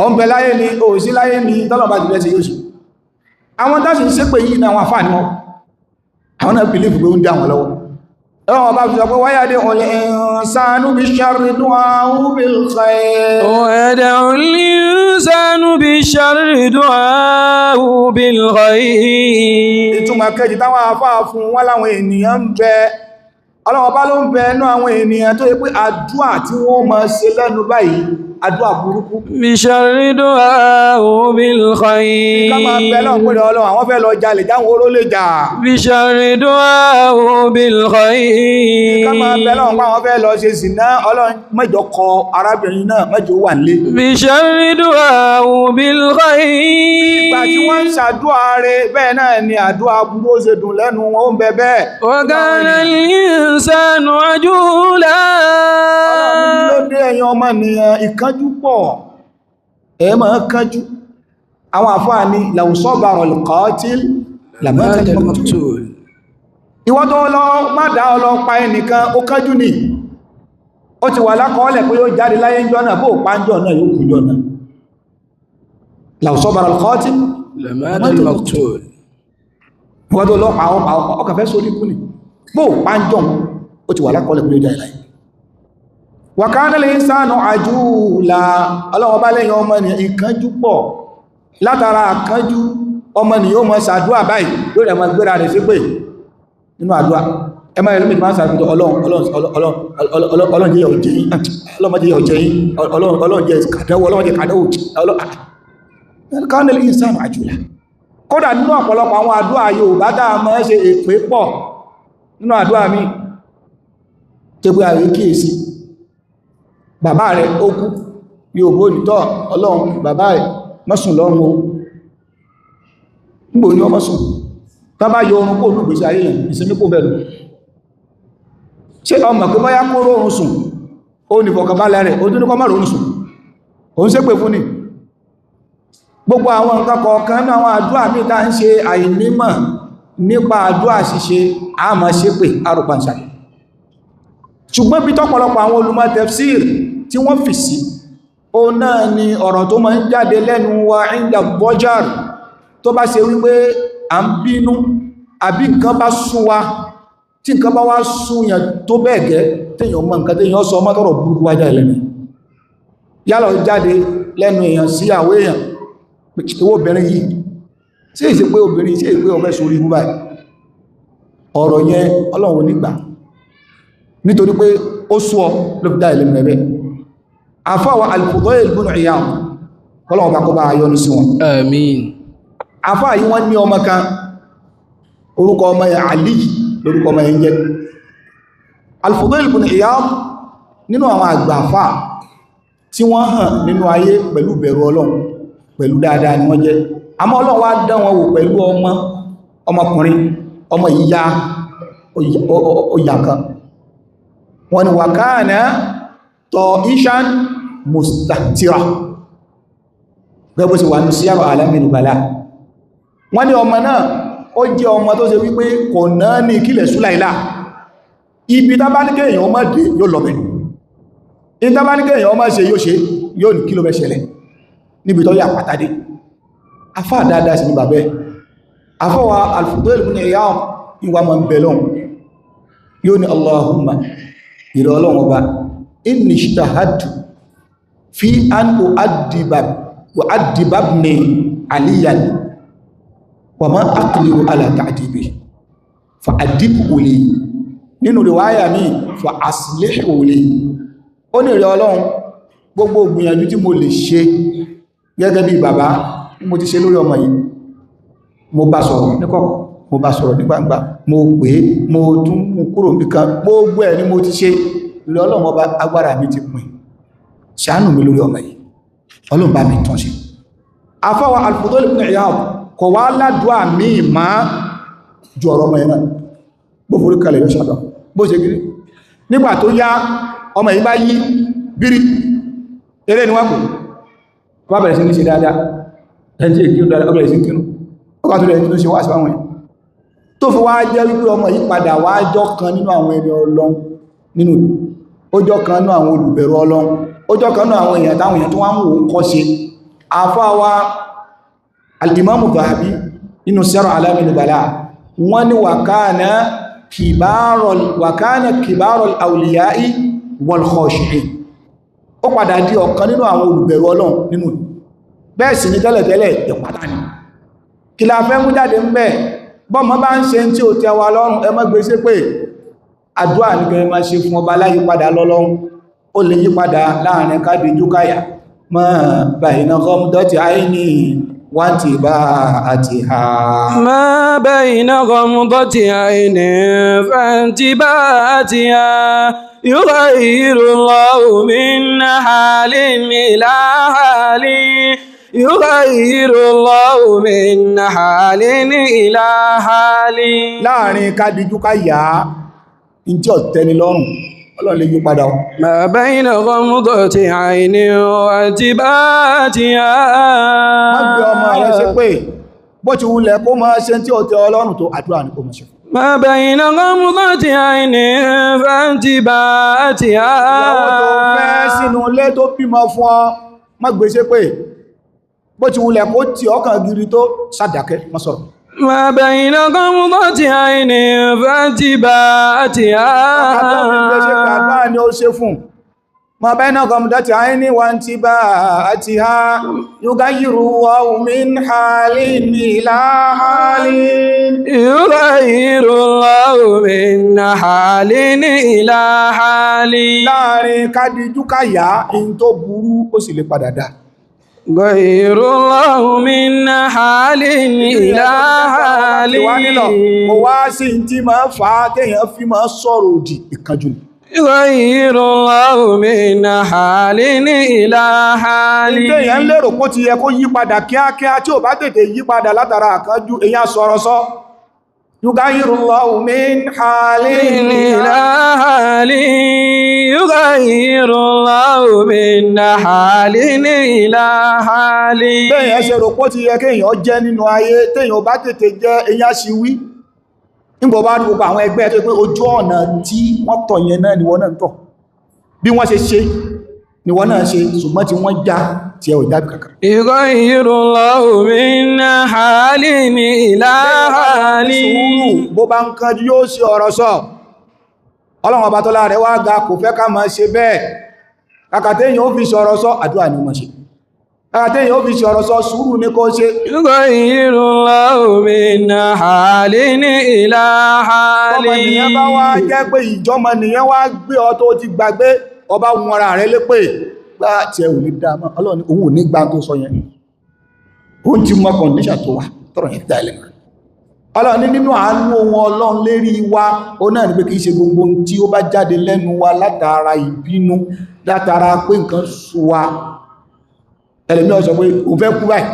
ọ̀nbẹ̀ láyé ni ò sí láyé ni tọ́lọ̀bá ti lẹ́sẹ̀ yóò sí àwọn dáṣì ń ṣépè yìí náà wọn àfáà ní wọn àwọn náà bìlífù pé ó ń dá wọn lọ́wọ́ Ọlọ́run ọba fi sọ pé wáyádé ọ̀lẹ̀ ìsánú bí sharri du'a'u bil khair ويدعو الإنسان بالشر دعاءه بالخير ìtumọ̀ kejì táwọn àfáà fún wọn láwọn ènìyàn ń bẹ Ọlọ́run bá ló ń bẹ ẹnu àwọn ènìyàn tó yẹ pé àdúà tí wọ́n máa ṣe lẹ́nu báyìí àdúà burúkú بالشر دعاءه بالخير ká máa bẹ lọ́wọ́ pé Ọlọ́run àwọn fẹ́ lọ jalè jáwọn oró lè jà بالشر دعاءه بالخير ká máa bẹ lọ́wọ́ pé àwọn fẹ́ lọ ṣe sìná Ọlọ́run mẹ́jọ kọ arábìnrin náà mẹ́jọ wà nílé بالشر دعاءه بالخير ìgbà tí wọ́n ń ṣàdúà rẹ̀ bẹ́ẹ̀ náà ni àdúà burú ó ṣe dùn lẹ́nu wọn ó ń bẹ bẹ́ẹ̀ وكان الإنسان عجولا Ọlọ́run ló dé ẹ̀yin ọmọnìyàn ìkánjú pọ̀ ẹ máa kánjú àwọn àfáà ní law sabara al-qatil lamata al-maqtul ìwọ́n tó lọ má dá ọlọ́pàá ẹnìkan ó kánjú ní ó ti wà lákọọ́lẹ̀ pé ó jáde láyé ńjọ́ náà bó pàájọ́ náà yóò kú jọ náà law sabara al-qatil لمات المقتول ìwọ́n tó lọ́pàá ọkà fẹ́ sórí kú ní bó pàájọ́ ó ti wà lákọọ́lẹ̀ pé ó jáde láyé wa kana al-insanu ajula ọlọ́wọ́ bá lẹ́yìn ọmọ ni ìkánjú pọ̀ látara àkánjú ọmọ ni yóò mọ́ sàdúà báyìí yóò rẹ̀ mọ́ gbéra rẹ̀ sí pé nínú àdúà ẹ máa ẹlùmí máa sàdúà ọlọ́run jẹ́ ọjẹ́ yìí ọlọ́run jẹ́ kàdẹ́wọ́ ọlọ́run jẹ́ kàdẹ́wọ́ kana al-insanu ajula kódà nínú ọ̀pọ̀lọpọ̀ àwọn àdúà Yorùbá dáa mọ́ ṣe èpè pọ̀ nínú àdúà mi tẹ́ pé àrí kíyèsí bàbá rẹ̀ ó kú ní òbó nìtọ́ Ọlọ́run bàbá rẹ̀ mọ́sùn lọ́run o nígbò ní ọmọ sùn tó bá yọ orun kó ní ìgbésí ayé yẹn ìsinmi kó bẹ̀rù ṣe ọmọ pé báyá kó rọrùn sùn ó ní fọkànbalẹ̀ rẹ̀ ó tún ní kọ́ márùn sùn ó ń ṣépè fún ni gbogbo àwọn nǹkan kọ̀ọ̀kan náà àwọn àdúrà míì tá ń ṣe àìnímọ̀ nípa àdúrà ṣíṣe àmọ́ ṣépè arúgbàǹsàlẹ̀ ṣùgbọ́n bí tọ́pọ̀lọpọ̀ àwọn olùmọ̀ tafsir tí wọ́n fi sí o náà ni ọ̀rọ̀ tó máa ń jáde lẹ́nu wa inda bọ́jàr tó bá ṣe wípé à ń bínú àbí nǹkan bá sún wa tí nǹkan bá wá súnyàn tó bẹ́ẹ̀gẹ́ téèyàn mọ̀ nǹkan téèyàn sọ mọ́tọ̀rọ̀ burúkú wájá ìlẹ́nu yálà jáde lẹ́nu èèyàn sí àwọ èèyàn owó obìnrin yìí sí ìsẹ́ pé obìnrin sí ìpé ọmọ ẹ̀sùn orí mú báyìí ọ̀rọ̀ yẹn Ọlọ́run nígbà nítorí pé ó sọ ló fi dá ilẹ̀ mẹ́rẹ́ àfáwà al-Fudayl ibn Iyad Ọlọ́run bá kó bá yọ́nú sí wọn àmín àfáà yí wọ́n ní ọmọ kan orúkọ ọmọ yẹn Ali lórúkọ ọmọ yẹn jẹ́ al-Fudayl ibn Iyad nínú àwọn àgbà àfáà tí wọ́n hàn nínú ayé pẹ̀lú bẹ̀rù Ọlọ́run pẹ̀lú dáadáa ni wọ́n jẹ́ àmọ́ Ọlọ́run wá dán wọn wò pẹ̀lú ọmọkùnrin ọmọ ìyá òyà kan wọ́n ni wàkánà tọ̀ ishan mustatira gẹ́gbẹ́ sí wà ní síyàrọ̀ alamin bala wọ́n ni ọmọ náà ó jẹ́ ọmọ tó ṣe wípé kò náà ní kílẹ̀ súláìlá ibi tábánikẹ́ èèyàn ọmọ dé yóò lọ́bẹ̀ in tábánikẹ́ èèyàn ọmọ ṣe yóò ṣe yóò ní kílò mẹ́ṣẹ̀lẹ̀ níbi tó yà pàtàdé afá dáadáa sí ní bàbẹ́ afọ́wà al-Fudayl ibn Iyad ìwà mọ̀ bẹ̀lọ́n yóò ní Allahumma ìrọ̀ Ọlọ́run ọba inni ijtahadtu fi an u'addiba ibni aliyan wa ma aqdiru ala ta'dibi fa adibhu li nínú riwaya mi fa aslihu li ó ní ìrọ̀ Ọlọ́run gbogbo gbìyànjú tí mo lè ṣe gẹ́gẹ́ bí bàbá mo ti ṣe lórí ọmọ yìí mo bá sọ̀rọ̀ níkọ̀kọ̀ mo bá sọ̀rọ̀ ní gbangba mo pè é mo tún mú kúrò nìkan gbogbo ẹ̀ ni mo ti ṣe ilẹ̀ Ọlọ́run ọba agbára mi ti pin ṣàánú mi lórí ọmọ yìí Ọlọ́run bá mi tán ṣe afọ́wà al-Fudayl ibn Iyad kọ̀ wá ládùá míì má ju ọ̀rọ̀ ọmọ yìí náà bó forí kalẹ̀ yóò ṣàdọ̀ bó ṣe gírí nígbà tó yá ọmọ yìí bá yí bírí eré ni wọ́n kò wọ́n bẹ̀rẹ̀ sí ní ṣe dáadáa ẹni tí èkí ó dáadáa ó bẹ̀rẹ̀ sí kínú ó kà tó rẹ̀ ní tó ṣe wá sí àwọn tó fi wá jẹ́ wípé ọmọ yìí padà wá jọ́ kan nínú àwọn ẹni Ọlọ́run nínú ìlú, ó jọ́ kan nínú àwọn olùbẹ̀rù Ọlọ́run, ó jọ́ kan nínú àwọn èèyàn táwọn èèyàn tó wá ń wò ó kọ́ ṣe. àfáà wa al-Imam Dhahabi nínú Siyar A'lam al-Nubala wọ́n ní wa kana kibarul awliya'i wal khashi'in, ó padà di ọ̀kan nínú àwọn olùbẹ̀rù Ọlọ́run nínú ìlú. Bẹ́ẹ̀ sì ni tẹ́lẹ̀tẹ́lẹ̀ ìpàtà ni kí la fẹ́ mú jáde ń bẹ̀, bọ́mọ bá ń ṣe tí ó tẹ́ wa lọ́rùn ẹ má gbé ṣépè, àdúrà ní kẹ́ máa ṣe fún ọba láyípadà lọ́lọ́run. Ó lè yípadà láàrin káàdìjú káyà ma bayna ghamdati ayni wa intiba'atiha, ما بين غمضة عين فانتباهاتها يغير الله من حال إلى حال يغير الله من حال إلى حال. láàrin káàdìjú káyà in tí ọ̀tẹ́ni lọ́rùn Ọlọ́run lè yípadà wọn. ما بين غمضة عين وانتباهاتها. má gbé ọmọ rẹ̀ ṣépè, bó ti wulẹ̀ kó máa ṣe tí ó tẹ́ Ọlọ́run tó, àdúrà ní kó máa ṣe. ما بين غمضة عين فانتباهاتها. ìyàwó tó fẹ́ sínú ilé tó bímọ fún ọ, má gbé ṣépè, bó ti wulẹ̀ kó tí ọkàn gírí tó, sádàkẹ́ má sọ̀rọ̀. ما بين غمضة عين فانتباهاتها. àdúrà ni ó ṣe fún. ما بين غمضة عين وانتباهاتها يغير الله من حال إلى حال يغير الله من حال إلى حال. láàrin kádìjú káyà in tó burú ó sì lè padà dá. غير الله من حال إلى حال. mo wá sí tí máa fà á téèyàn fi máa sọ̀rọ̀ òdì ìkánjú ni. غير الله من حال إلى حال. téèyàn lérò pó ti yẹ kó yí padà kíákíá tí ò bá tètè yí padà látara àkánjú èyàn sọ̀rọ̀ sọ. يغير الله من حال إلى حال يغير الله من حال إلى حال. téèyàn ṣe rò pó ti yẹ kéèyàn jẹ́ nínú ayé téèyàn bá tètè jẹ́ èyàn sì wí. nígbà bá rí gbogbo àwọn ẹgbẹ́ tó pé ojú ọ̀nà tí wọ́n tọ̀ yẹn náà ni wọ́n náà tọ̀, bí wọ́n ṣe ni wọ́n náà ṣe, ṣùgbọ́n tí wọ́n já tí ẹ ò já kankan. يغير الله من حال إلى حال. bó bá ń kánjú yóò ṣe ọ̀rọ̀ sọ. Ọlọ́run ọba tó láàrẹ wá ga kò fẹ́ ká máa ṣe bẹ́ẹ̀. kàkà téèyàn ó fi ṣọ̀rọ̀ sọ, àdúrà ni wọ́n ṣe. kàkà téèyàn ó fi ṣọ̀rọ̀ sọ, sùúrù ní kó ṣe. يغير الله من حال إلى حال. ọmọ nìyẹn bá wá jẹ́ pé ìjọmọ nìyẹn wá gbé ọ tó ti gbàgbé, ọba wọn ara rẹ̀ lépè gbá tí ẹ ò ní dáa mọ́. Ọlọ́run òun ò ní gbá tó sọ yẹn, ó ti mọ kọ̀ndíṣà tó wà tọ́rọ̀ yẹn dá ilẹ̀. Ọlọ́run nínú àánú ohun Ọlọ́run lérí wa ó náà ní pé kìí ṣe gbogbo tí ó bá jáde lẹ́nu wa látara ìbínú, látara pé nǹkan sú wa. ẹlẹ́mí ó sọ pé òun fẹ́ kú báyìí,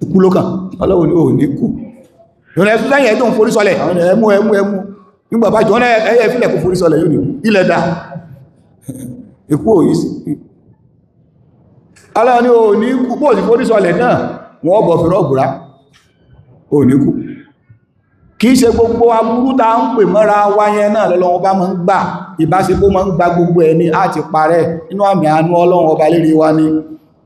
ikú ló kàn. Ọlọ́run ò ní kú. ìrìn ẹ̀sùn sẹ́yìn ẹ̀dùn forí sọlẹ̀, ẹmú nígbà bá jọ́nà ẹyẹ ìfilẹ̀ kò forí sọlẹ̀ yóò ní ilẹ̀ dá ikú òyí sí. Ọlọ́run ní ò ní kú, bó sì forí sọlẹ̀ náà wọ́n bọ̀ fẹ́rọ ọ̀gbùrá, ò ní kú. Kìí ṣe gbogbo aburú ta ń pè mọ́ra wáyẹn náà lọ́lọ́wọ́ bá máa ń gbà, ìbáṣepọ̀ máa ń gba gbogbo ẹni àti parẹ́ nínú àmì àánú Ọlọ́run ọba lérí wa ní.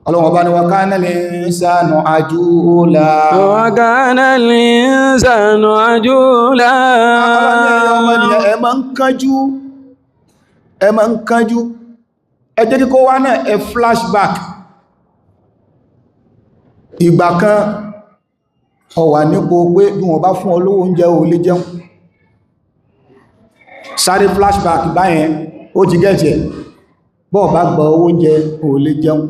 Ọlọ́run ọba ni wa kana al-insanu ajula. Wa kana al-insanu ajula. ẹ máa ń kánjú, ẹ jẹ́ kíkó wá náà ẹ flashback. ìgbà kan ó wà nípò pé bí wọ́n bá fún olówó oúnjẹ ò lè jẹun, sáré flashback báyẹn ó ti gẹ́ẹ̀tì ẹ̀, bọ́ọ̀ bá gba owó oúnjẹ ò lè jẹun.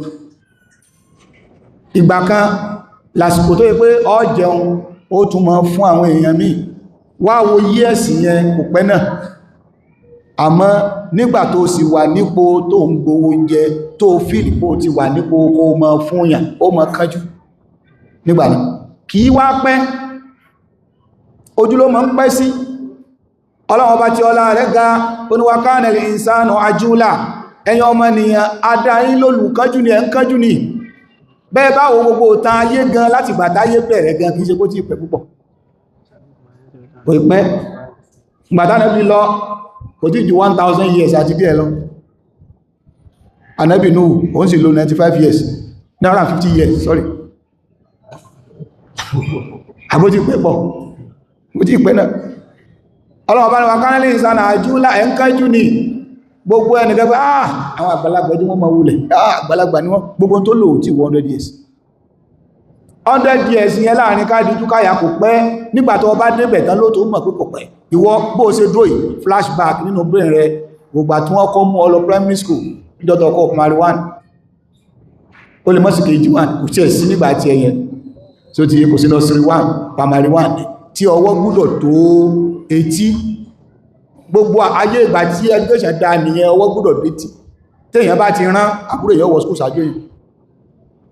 ìgbà kan lásìkò tó yẹ pé ó jẹun ó tún mọ́ fún àwọn èèyàn míì, wá wo yẹ́ẹ̀sì yẹn kò pẹ́ náà. àmọ́ nígbà tó sì wà nípò tó ń gbowó oúnjẹ tó fílìpò ti wà nípò kó mọ́ fún yàn, ó mọ́ kánjú nígbà náà. kìí wá pẹ́, ojúlọ mọ́ ń pẹ́ sí. Ọlọ́run ọba tí ọlá rẹ̀ ga ó ní wa kana al-insanu ajula. ẹ̀yin ọmọnìyàn adáyín lólùkánjú ni ẹ̀ ń kánjú ni. bẹ́ẹ̀ bá wo gbogbo ta ayé gan láti gbà táyé bẹ̀rẹ̀ gan kìí ṣe kó tí pẹ́ púpọ̀. kò pẹ́ gbàtà Ànábì lọ kò tí ju 1000 years àti díẹ̀ lọ Ànábì Nuhu òun sì lò 95 years 950 years sorry àbójí pẹ́ pọ̀ bó tí pẹ́ náà ọlọ́wọ́ bá ní wa kánálì ìsànà àjúlá ẹ̀ńkájú ní gbogbo ẹnìkẹgbẹ́ àwọn àgbàlagbà tí wọ́n máa wulẹ̀ àgbàlagbà ní wọ́n gbogbo tó lò tí 100 years 100 years yẹn láàrin káàdì túkáyà kò pẹ́ nígbàtọ̀ bá débẹ̀ tán ló tó mọ̀ pé kò pẹ́ ìwọ bó ṣe dúró yìí flashback nínú brain rẹ gbogbo tí wọ́n kọ́ mú ọlọ primary school ìjọdọ̀ ọkọ̀ primary 1 ó lè mọ́ sí kejì 1 kò tí ẹ̀ sí nígbà tí ẹyẹn so ti kò sí lọ sí 1 primary 1 tí ọwọ́ gbúdọ̀ tó etí gbogbo ayé ìgbà tí education dá nìyẹn ọwọ́ gbúdọ̀ détí téèyàn bá ti rán àbúrò èyàn wọ skúl sáájú yìí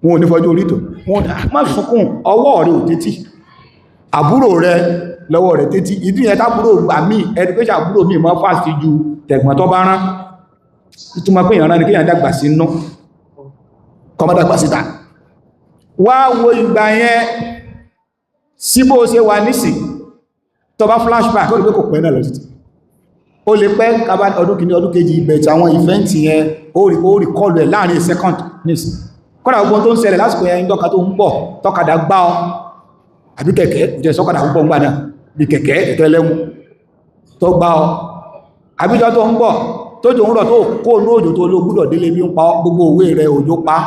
wọn ò ní fọjú orí tó wọn má sunkún ọwọ́ rẹ̀ ò tétí àbúrò rẹ̀ lọ́wọ́ rẹ̀ tétí ìdí yẹn tábúrò gbà mí education àbúrò mi mọ́ fásitì ju tẹ̀gbọ́n tó bá rán ìtumọ̀ pé ìyànrán ni kéèyàn dàgbà sí inú kọmọ dàgbà síta wá wo ìgbà yẹn sí bó ṣe wà nísì tó bá flashback ó lè pé kò pẹ́ náà lọ títí ó lè pẹ́ kábá ọdún kìíní ọdún kejì ìbẹ̀tì àwọn ìfẹ́ǹtì yẹn ó rí kọlù ẹ̀ láàrin second nísì kọ́nà ogun tó ń ṣẹlẹ̀ lásìkò yẹn tọ́ka tó ń bọ̀ tọ́kadà gbá ọ àbí kẹ̀kẹ́ jẹ́ sọ́kadà púpọ̀ ńgbà náà bí kẹ̀kẹ́ lẹ́mú tó gbá ọ àbíjọ tó ń bọ̀ tó jò ń rọ̀ tó kó ní òjò tó ló gbúdọ̀ délé bí ń pa gbogbo òwe rẹ̀ òjò pa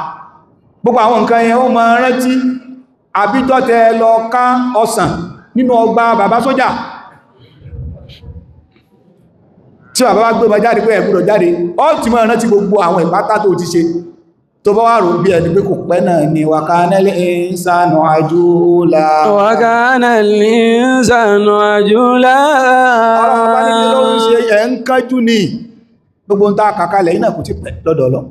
gbogbo àwọn nǹkan yẹn ó máa rántí àbíjọ tẹ lọ ká ọsàn nínú ọgbà bàbá sójà tí bàbá wá gbé ma jáde pé ẹ̀gbùdọ̀ jáde ó ti máa rántí gbogbo àwọn ìpátá tó ti ṣe tó bá wà rò bí ẹni pé kò pẹ́ náà ni wa kana al-insanu ajula wa kana al-insanu ajula ọ̀rọ̀ bá ní kí ló ń ṣe ẹ̀ ń kánjú ní gbogbo ń ta kàkalẹ̀ iná kò ti pẹ́ lọ́dọọlọ́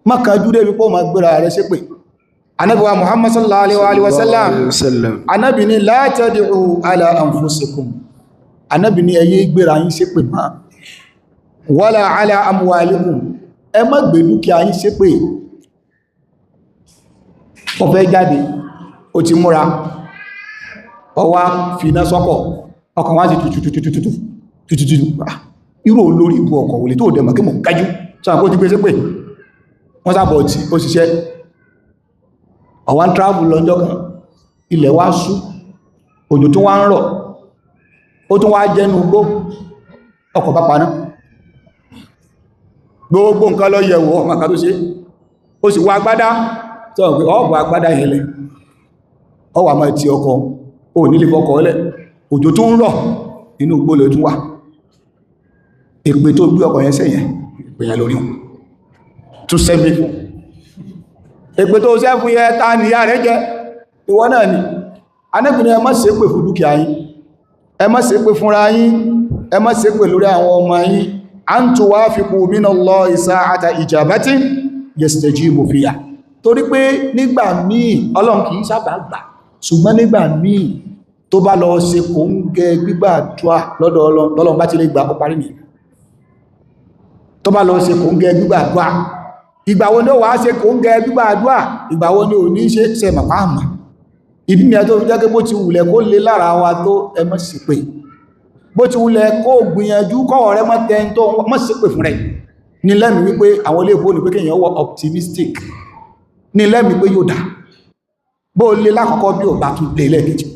má kánjú débi pé ó ma gbéra rẹ̀ ṣépè Ànábì wa Muhammad sallallahu alaihi wa sallam Ànábì ní la tad'u ala anfusikum Ànábì ní ẹyẹ gbéra yín ṣépè máa wala ala amwalikum ẹ má gbé dúkìá yín ṣépè ó fẹ́ jáde ó ti múra ó wá fìná sọ́kọ̀ ọkàn wá sí tututututututututu irú olórí ibú ọkọ̀ wòlé tó dẹ̀mọ̀ kí mọ̀ kájú sáà kó ti gbé ṣépè wọ́n sábọ̀ tí ó ṣiṣẹ́ ọ̀wọ́n travel lọ́jọ́ kan ilẹ̀ wá ṣú òjò tó wá ń rọ̀ ó tún wá jẹ́nu gbó ọkọ̀ bá paná gbogbo nǹkan lọ yẹ̀wò ọmọkà tó ṣe ó sì wá agbádá tó ọ̀gbé ọ̀bọ̀ agbádá ìhẹ̀lẹ̀ ọwà máa ti ọkọ̀ ò nílé fọkọ̀ ọlẹ̀ òjò tó ń rọ̀ inú gbólẹ̀ tún wà èpè tó gbé ọkọ̀ yẹn sẹ́yẹn ìpèyàn lórí tún sẹ́mí fún èpè tó sẹ́ fún yẹ ta ni ìyá rẹ̀ jẹ́ ìwọ náà ni anẹ́bìnrin ẹ má ṣépè fún dúkìá yín ẹ má ṣépè fúnra yín ẹ má ṣépè lórí àwọn ọmọ yín an tuwafiqu minallahi sa'ata ijabatin yastajibu fiha torí pé nígbà míì Ọlọ́run kìí sábà gbà ṣùgbọ́n nígbà míì tó bá lọ ṣe kò ń gẹ gbígbàdúà lọ́dọ̀ Ọlọ́run bá ti lè gbà ó parí nìyẹn tó bá lọ ṣe kò ń gẹ gbígbàdúà ìgbàwo ní ó wà ṣe kò ń gẹ gbígbàdúà ìgbàwo ní ò ní ṣe màpáàmà ìbí mi àti òfin jẹ́ bó ti wùlẹ̀ kó lè lára wa tó ẹ má ṣépè bó ti wùlẹ̀ kó gbìyànjú kọ́wọ̀ rẹ mọ́ tẹ́ tó mọ́ ṣépè fún rẹ̀ ní lẹ́mìí wípé àwọn ilé ìfowó ní pé kéèyàn wọ optimistic ní lẹ́mìí pé yóò dá bó lè lákọ̀ọ́kọ́ bí ò bá tún lè lẹ́ẹ̀kejì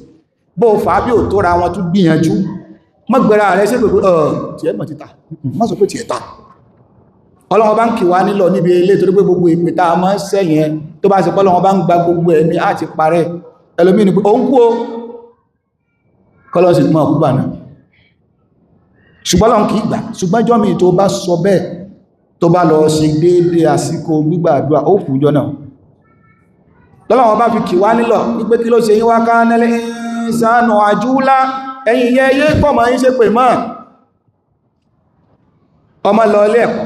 bó fà á bí ò tóra wọn tún gbìyànjú mọ́ gbẹ̀rẹ̀ rẹ̀ ṣépè pé tí ẹ mọ̀ títà mọ́ sọ pé tí ẹ ta Ọlọ́run bá ń kì wá nílọ níbi ilé torí pé gbogbo ìpè tá a máa ń sẹ́yìn tó bá ṣe pọ́lọ́run bá ń gba gbogbo ẹ̀mí àti parẹ́ ẹlòmí ni pé ó ń kú o kọ́lọ́sì mọ́ ọkúbà náà ṣùgbọ́n lọ́n kìí gbà ṣùgbọ́n jọ́ mi tó bá sọ bẹ́ẹ̀ tó bá lọ ṣe déédé àsìkò gbígbàdúrà ó kù jọ náà lọ́lọ́wọ́ bá fi kì wá nílọ̀ wípé kí ló ṣe yín wá ká nẹ́lẹ́ ìsànà àjúlá ẹ̀yìn yẹ yé pọ̀mọ̀ yín ṣe pè mọ́ ọmọ lọ ilé ẹ̀kọ́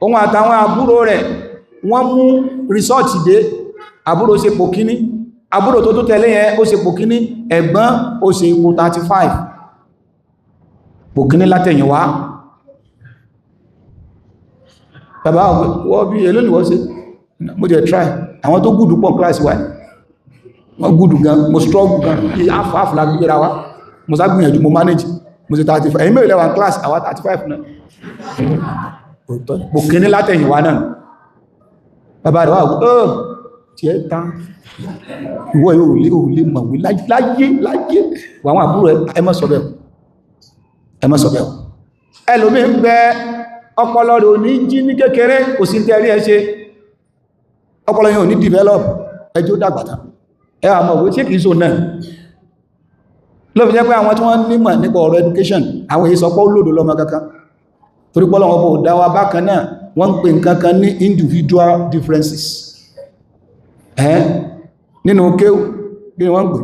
òun àtàwọn àbúrò rẹ̀ wọ́n mú rìsọ́ọ̀tì dé àbúrò ṣe pò kíní àbúrò tó tó tẹ̀lé yẹn ó ṣe pò kíní ẹ̀gbọ́n ó ṣe ipò 35 pò kíní látẹ̀yìn wá bàbá wọ́n bí èlò níwọ́ sí mo jẹ́ try àwọn tó gùdù pọ̀ kíláàsì wà wọ́n gùdù gan mo struggle gan kí áfàáfà lágbéra wá mo sá gbìyànjú mo manage mo sì 35 ẹ̀yìn mẹ́rin lẹ́wà class àwa 35 náà mo kí ní látẹ̀yìn wá náà bàbá rẹ̀ wà ó tí ẹ tán ìwọ yóò lè mọ̀wé láyé wọ́n àbúrò ẹ má sọ bẹ́ẹ̀ ẹlòmí ń bẹ ọpọlọ rẹ̀ ò ní jí ní kékeré kò sí tẹ́rí ẹ ṣe ọpọlọ yẹn ò ní develop ẹjọ́ dàgbàtà ẹwà mọ̀ wé tí kìí so náà ló fi jẹ́ pé àwọn tí wọ́n nímọ̀ nípa ọ̀rọ̀ education àwọn èyí sọpọ̀ olóòdó lọ́mọ kankan torí pé Ọlọ́run bó dá wa bákan náà wọ́n ń pè nǹkankan ní individual differences nínú kéw bí wọ́n pè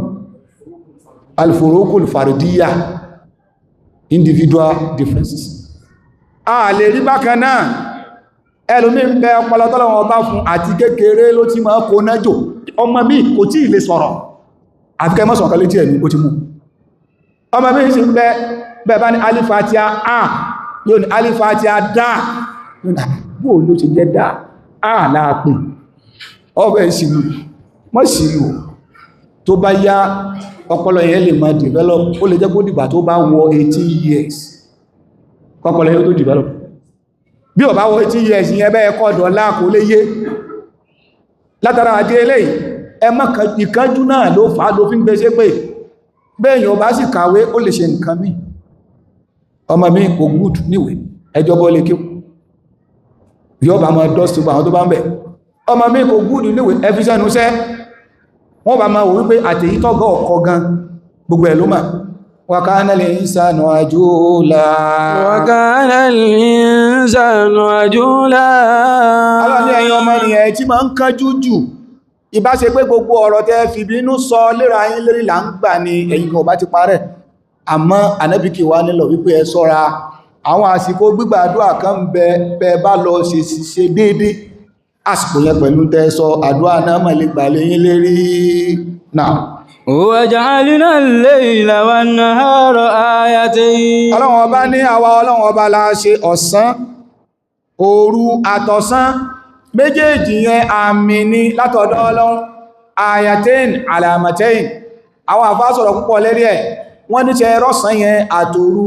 al-furuqul fardiyya individual differences a lè rí bákan náà ẹlòmí ń bẹ ọpọlọ tọ́lọ́wọ́ bá fún àti kékeré ló ti máa kó nájò ọmọ mi kò tí ì lè sọ̀rọ̀ àfikẹ́ mọ́sàn kan létí ẹ̀mí ó ti mú ọmọ mi sì ń bẹ bẹ́ẹ̀ bá ní alifatia a yóò ní alifatia dá bó ló ti jẹ́ dá a láàpùn ọbẹ̀ ìsìlú mọ́ ìsìlú tó bá yá ọpọlọ yẹn lè máa develop ó lè jẹ́ kó dìgbà tó bá wọ 18 years ọpọlọ yẹn tó develop bí ó bá wọ 18 years yẹn bẹ́ẹ̀ kọ́ dọ̀lá kò lè yé látara àdí eléyìí ẹmọ́ ìkánjú náà ló fà á ló fi ń gbéṣẹ́ pé bẹ́ẹ̀yàn bá sì kàwé ó lè ṣe nǹkan mí ọmọ mi kò gúd níwẹ̀ ẹjọ́ bọ́ lè kí yọ́ bá mọ́ dọ́stì gbà àwọn tó bá ń bẹ̀ ọmọ mi kò gúd níwẹ̀ ẹfisẹ́nusẹ́ wọ́n bá máa wò wípé àtèyí tọ́gọ́ ọkọ̀ gan gbogbo ẹ̀ ló mà wa kana al-insanu ajula aláàní ẹ̀yin ọmọ ènìyàn tí ma ń kánjú jù ìbá ṣe pé gbogbo ọ̀rọ̀ tẹ́ fi bínú sọ léra yín lérí là ń gbà ní ẹ̀yin kan bá ti parẹ́ àmọ́ Ànábì kì wá nílọ̀ wípé ẹ ṣọ́ra àwọn àsìkò gbígbàdúrà kan bẹ bá lọ ṣe déédé àsìkò yẹn pẹ̀lú tẹ́ sọ àdúrà náà mọ̀ lè gbà léyìn lérí náà وَجَعَلْنَا اللَّيْلَ وَالنَّهَارَ آيَتَيْنِ Ọlọ́run ọba ní àwa Ọlọ́run ọba la ṣe ọ̀sán òru àtọ̀sán méjèèjì yẹn àmì ni látọ̀dọ̀ Ọlọ́run ayatain alamatain àwọn àfáà sọ̀rọ̀ púpọ̀ lérí ẹ̀ wọ́n ní ṣe rọ́sàn yẹn àtòru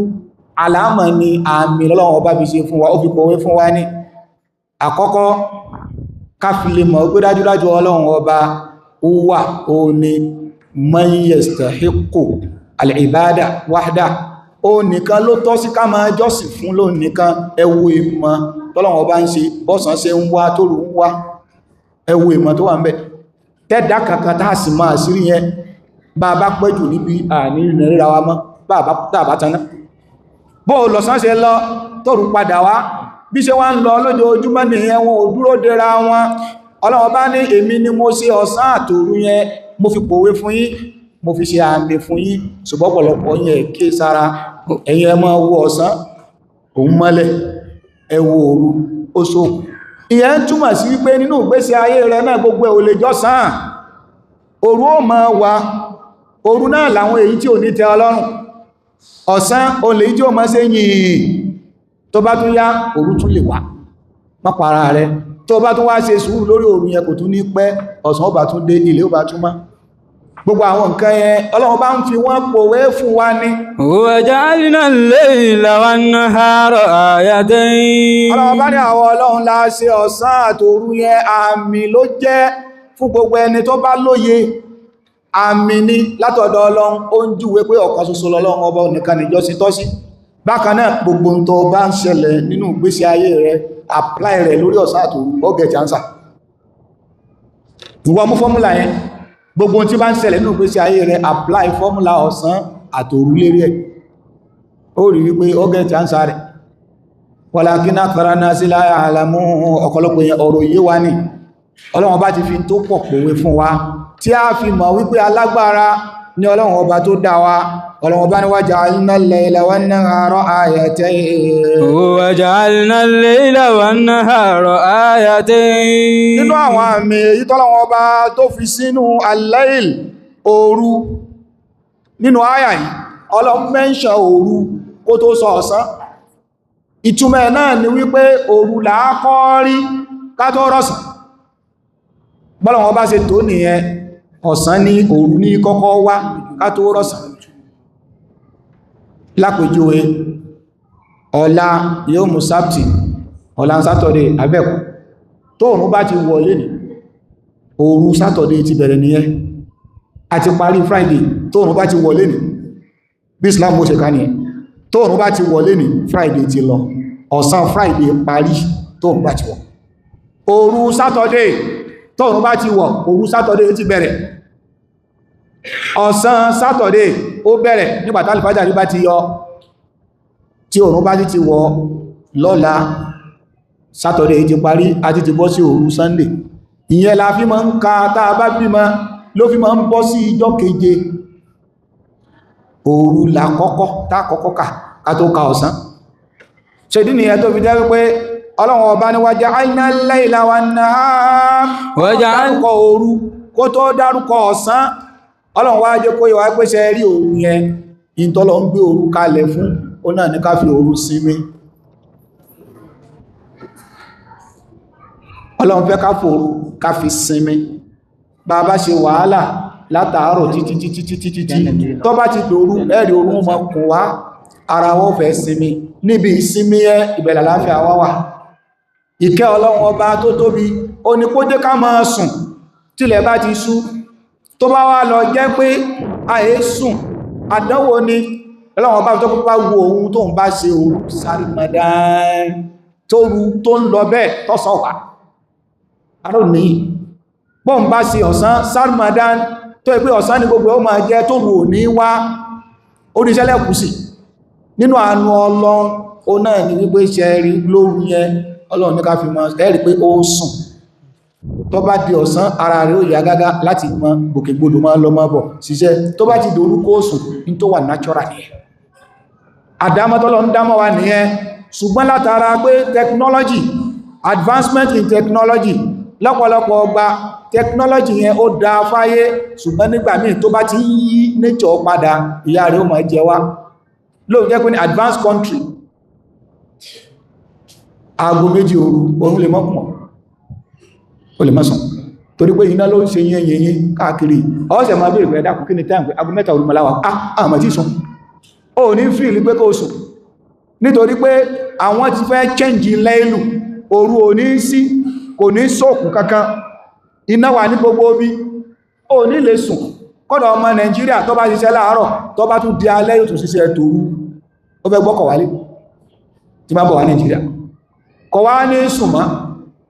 alama ni àmì Ọlọ́run ọba fi ṣe fún wa ó fi pòwe fún wa ní àkọ́kọ́ káfílẹ̀ mọ̀ pé dájúdájú Ọlọ́run ọba ó wà ó ní man yastahiqu al-ibada wahda ó nìkan ló tọ́ sí ká máa jọ́sìn fún ló nìkan ẹwù ìmọ̀ tọ́lọ̀wọ̀ bá ń ṣe bọ́sàn ṣe ń wá tó rú ń wá ẹwù ìmọ̀ tó wà ń bẹ tẹ́dà kankan tá sì máa sírí yẹn bá bá pẹ́jù níbi àní ìrìnrìnra wa mọ́ bá taná bó lọ̀sán ṣe lọ tó rú padà wá bí ṣe wá ń lọ lójoojúmọ́ nìyẹn wọn ò dúró dera wọn Ọlọ́run bá ní èmi ni mo ṣe ọ̀sán àtòru yẹn mo fi pòwe fún yín mo fi ṣe àmì fún yín ṣùgbọ́n pọ̀lọpọ̀ yẹn ké sára ẹ̀yin ẹ máa wo ọ̀sán òun mọ́lẹ̀ ẹ wo òru ó sókù ìyẹn túmọ̀ sí wípé nínú ìgbésí ayé rẹ náà gbogbo ẹ̀ ò lè jọ́sán òru ó máa wà òru náà làwọn èyí tí ò ní tẹ́ Ọlọ́run ọ̀sán òun lèyí tí ó máa ṣe yìnyín tó bá tún yá òru tún lè wà má para rẹ tó bá tún wá ṣe sùúrù lórí òru yẹn kò tún ní pẹ́ ọ̀sán ó bá tún dé ilé ó bá tún mọ́ gbogbo àwọn nǹkan yẹn Ọlọ́run bá ń fi wọ́n pòwé fún wa ní وَجَعَلْنَا اللَّيْلَ وَالنَّهَارَ آيَتَيْنِ Ọlọ́run bá ní àwọn Ọlọ́run la ṣe ọ̀sán àtòru yẹn àmì ló jẹ́ fún gbogbo ẹni tó bá lóye àmì ni látọ̀dọ̀ Ọlọ́run ó ń júwe pé ọ̀kan ṣoṣo lọ́lọ́run ọba nìkan nìjọsìn tọ́ sí bákan náà gbogbo tó bá ń ṣẹlẹ̀ nínú ìgbésí ayé rẹ apply rẹ̀ lórí ọ̀sán àtòru ó get answer ìwọ mú fọ́múlà yẹn gbogbo tí bá ń ṣẹlẹ̀ nínú ìgbésí ayé rẹ̀ apply fọ́múlà ọ̀sán àtòru lérí ẹ̀ ó rí wípé ó get answer rẹ̀ walakin akthara nasi la ya'lamun ọ̀pọ̀lọpọ̀ yẹn ọ̀rọ̀ yé wa ní Ọlọ́run ọba ti fi tó pọ̀ pòwe fún wa tí a fi mọ̀ wípé alágbára ní Ọlọ́run ọba tó dá wa Ọlọ́run ọba ní waja'alna al-layla wan-nahara ayatayn وَجَعَلْنَا اللَّيْلَ وَالنَّهَارَ آيَتَيْنِ nínú àwọn àmì èyí tọ́lọ́run ọba tó fi sínú al-layl òru nínú àyà yìí Ọlọ́run mention òru kó tó sọ ọ̀sán ìtumọ̀ náà ni wípé òru làákọ́ rí ká tó rọ̀sán bọ́lọ́run ọba ṣe tó nìyẹn ọ̀sán ní òru ní kọ́kọ́ wá ká tó rọ̀sán lápèjúwe ọ̀la yóò mú sábtì ọ̀la sátọ̀dé abẹ́kù tóòrùn bá ti wọlé ní òru sátọ̀dé ti bẹ̀rẹ̀ nìyẹn àti parí friday tóòrùn bá ti wọlé ní bí islam ó ṣe ká nìyẹn tóòrùn bá ti wọlé ní friday ti lọ ọ̀sán friday parí tóòrùn bá ti wọ̀ òru sátọ̀dé tóòrùn bá ti wọ̀ òru sátọ̀dé ti bẹ̀rẹ̀ ọ̀sán sátọ̀dé ó bẹ̀rẹ̀ nígbàtí alifájàrí bá ti yọ tí òòrùn bá ti wọ̀ lọ́la sátọ̀dé ti parí àti ti bọ́ sí òru sunday ìyẹn la fi máa ń ka tá a bá bímọ ló fi máa ń bọ́ sí ìjọ́ keje òru la kọ́kọ́ tá kọ́kọ́ ká tó ka ọ̀sán ṣèdí nìyẹn tó fi jẹ́ wípé ọlọ́run ọba ni wa ja'alna al-layla wan-nahar dárúkọ òru kó tó dárúkọ ọ̀sán ọlọ́run wá jẹ́ kó yíwa pé ṣe rí òru yẹn ìtọ́lọ ń gbé òru kalẹ̀ fún ó náà ní ká fi òru sinmi ọlọ́run fẹ́ ká fòru ká fi sinmi bá bá ṣe wàhálà látàárọ̀ títí tó bá ti dòru ẹ̀rí òru mọ́ kùn wá ara wọ́n fẹ́ sinmi níbi ìsinmi ẹ ìbẹ̀lẹ̀ láfíà wá wà ìkẹ́ ọlọ́run ọba tó tóbi ó ní kó jẹ́ ká máa sùn tílẹ̀ bá ti ṣú tó bá wá lọ jẹ́ pé àyè sùn àdánwò ni ọlọ́run ọba tó bá wo ohun tó ń bá ṣe òru Ramadan tó ń lọ bẹ́ẹ̀ tọ́sọ̀ wà arò ní bọ́n bá ṣe ọ̀sán Ramadan tó pé ọ̀sán ní gbogbo ó máa jẹ́ tó rò ní wá oríṣẹ́lẹ̀ kù sí nínú àánú ọlọ́run ó náà ní wípé ṣe rí lóru yẹn ọlọ́run ní ká fi mọ́ ẹ̀rí pé ó sùn tó bá di ọ̀sán ara rẹ̀ ó yá gágá láti mọ́ gbòkègbodò máa lọ mọ́ bọ̀ ṣiṣẹ́ tó bá ti dòrú kó sùn ní tó wà natural nìyẹn àdámọ́tọ́lọ́ ń dámọ́ wa nìyẹn ṣùgbọ́n látara pé technology advancement in technology lọ́pọ̀lọpọ̀ ọgbà technology yẹn ó dá fáyé ṣùgbọ́n nígbà míì tó bá ti yí nature padà ìyá rẹ̀ ó máa jẹ wá lóò jẹ́ pé ní advanced country aago méjì òru lè mọ́kùnmọ̀ ó lè mọ́sàn torí pé iná ló ń ṣe yẹnyẹnyẹ káàkiri ọ̀ọ́sẹ̀ máa bèèrè pẹ̀lú dákùn kí ni time pé aago mẹ́ta òru mọ́láwà àmà tí sùn ó ní fíìlì pé kó sùn nítorí pé àwọn ti fẹ́ change lẹ́ìlù òru ò ní sí kò ní sókùn kankan iná wà ní gbogbo bí ó ní lè sùn kọ́dọ̀ ọmọ Nàìjíríà tó bá ṣiṣẹ́ láàárọ̀ tó bá tún di alẹ́ yóò tún ṣiṣẹ́ tòru ó fẹ́ gbọ́kọ̀ wálé tí bá bọ̀ wá Nàìjíríà kọ̀ wá ní sùnmọ́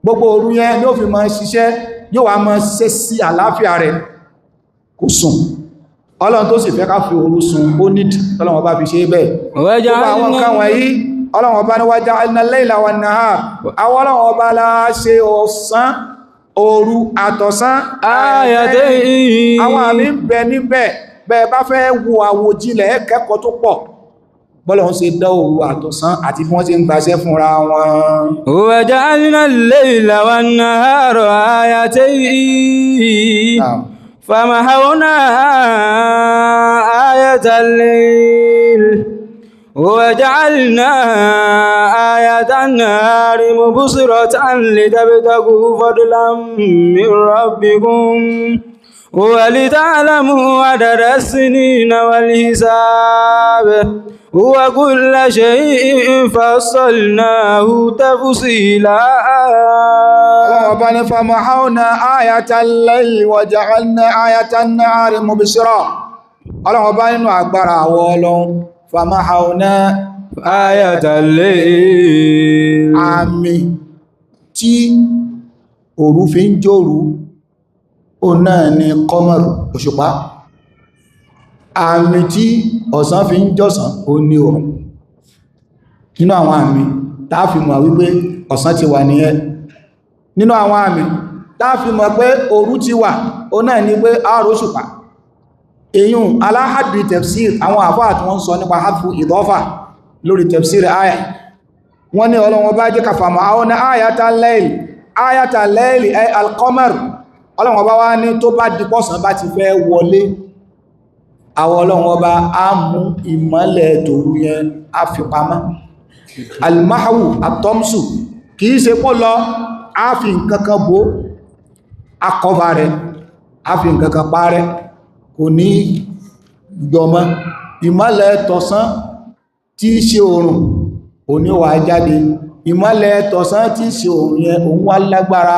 gbogbo òru yẹn ni ó fi máa ṣiṣẹ́ yóò wá máa ṣiṣẹ́ sí àlàáfíà rẹ̀ kò sùn Ọlọ́run tó sì fẹ́ ká fi òru sùn ó nídì Ọlọ́run bá fi ṣe bẹ́ẹ̀ gbogbo àwọn nǹkan wọ̀nyí Ọlọ́run ọba ní wa ja'alna al-layla wan-nahar àwọn Ọlọ́run ọba la ṣe ọ̀sán òru àtọ̀sán ayatayn àwọn àmì ń bẹ níbẹ̀ bẹ́ẹ̀ bá fẹ́ wo àwòjílẹ̀ kẹ́kọ̀ọ́ tó pọ̀ bọ́lọ̀ ń ṣe dá òru àtọ̀sán àti bí wọ́n ṣe ń gbaṣẹ́ fúnra wọn. wa ja'alna al-layla wan-nahara ayatayn famahawna ayatal layl وجعلنا آية النهار مبصرة لتبتغوا فضلا من ربكم ولتعلموا عدد السنين والحساب وكل شيء فصلناه تفصيلا ربنا فمحونا آية الليل وجعلنا آية النهار مبصرة ربنا أكبر أولهم fàmáhàúná ayatal-layl àmì tí òru fi ń jòrú ó náà ni kọmọrù òṣùpá àmì tí ọ̀sán fi ń jọ̀sán ó ní òrùn nínú àwọn àmì táà fi mọ̀ wípé ọ̀sán ti wà nìyẹn nínú àwọn àmì táà fi mọ̀ pé òru ti wà ó náà ni pé ààrò òṣùpá èyún aláhàdì tafsir àwọn àfáà tí wọ́n sọ nípa hadfu ìdọ́fà lórí tafsir ayà wọ́n ní Ọlọ́run bá jẹ́ kàfàmà àwọn ayatal layl ay al-qamar Ọlọ́run bá wá ní tó bá dìpọ̀sán bá ti fẹ́ wọlé àwọn Ọlọ́run bá á mú ìmọ́lẹ̀ tòru yẹn á fi pamọ́ al-mahwu at-tamsu kìí ṣe pọ́ lọ á fi nǹkankan bó akọva rẹ̀ á fi nǹkankan parẹ́ kò ní gbọmọ́ ìmọ́lẹ̀ tọ̀sán tí í ṣe oòrùn òní wà jáde ìmọ́lẹ̀ tọ̀sán tí í ṣe oòrùn yẹn òun wá lágbára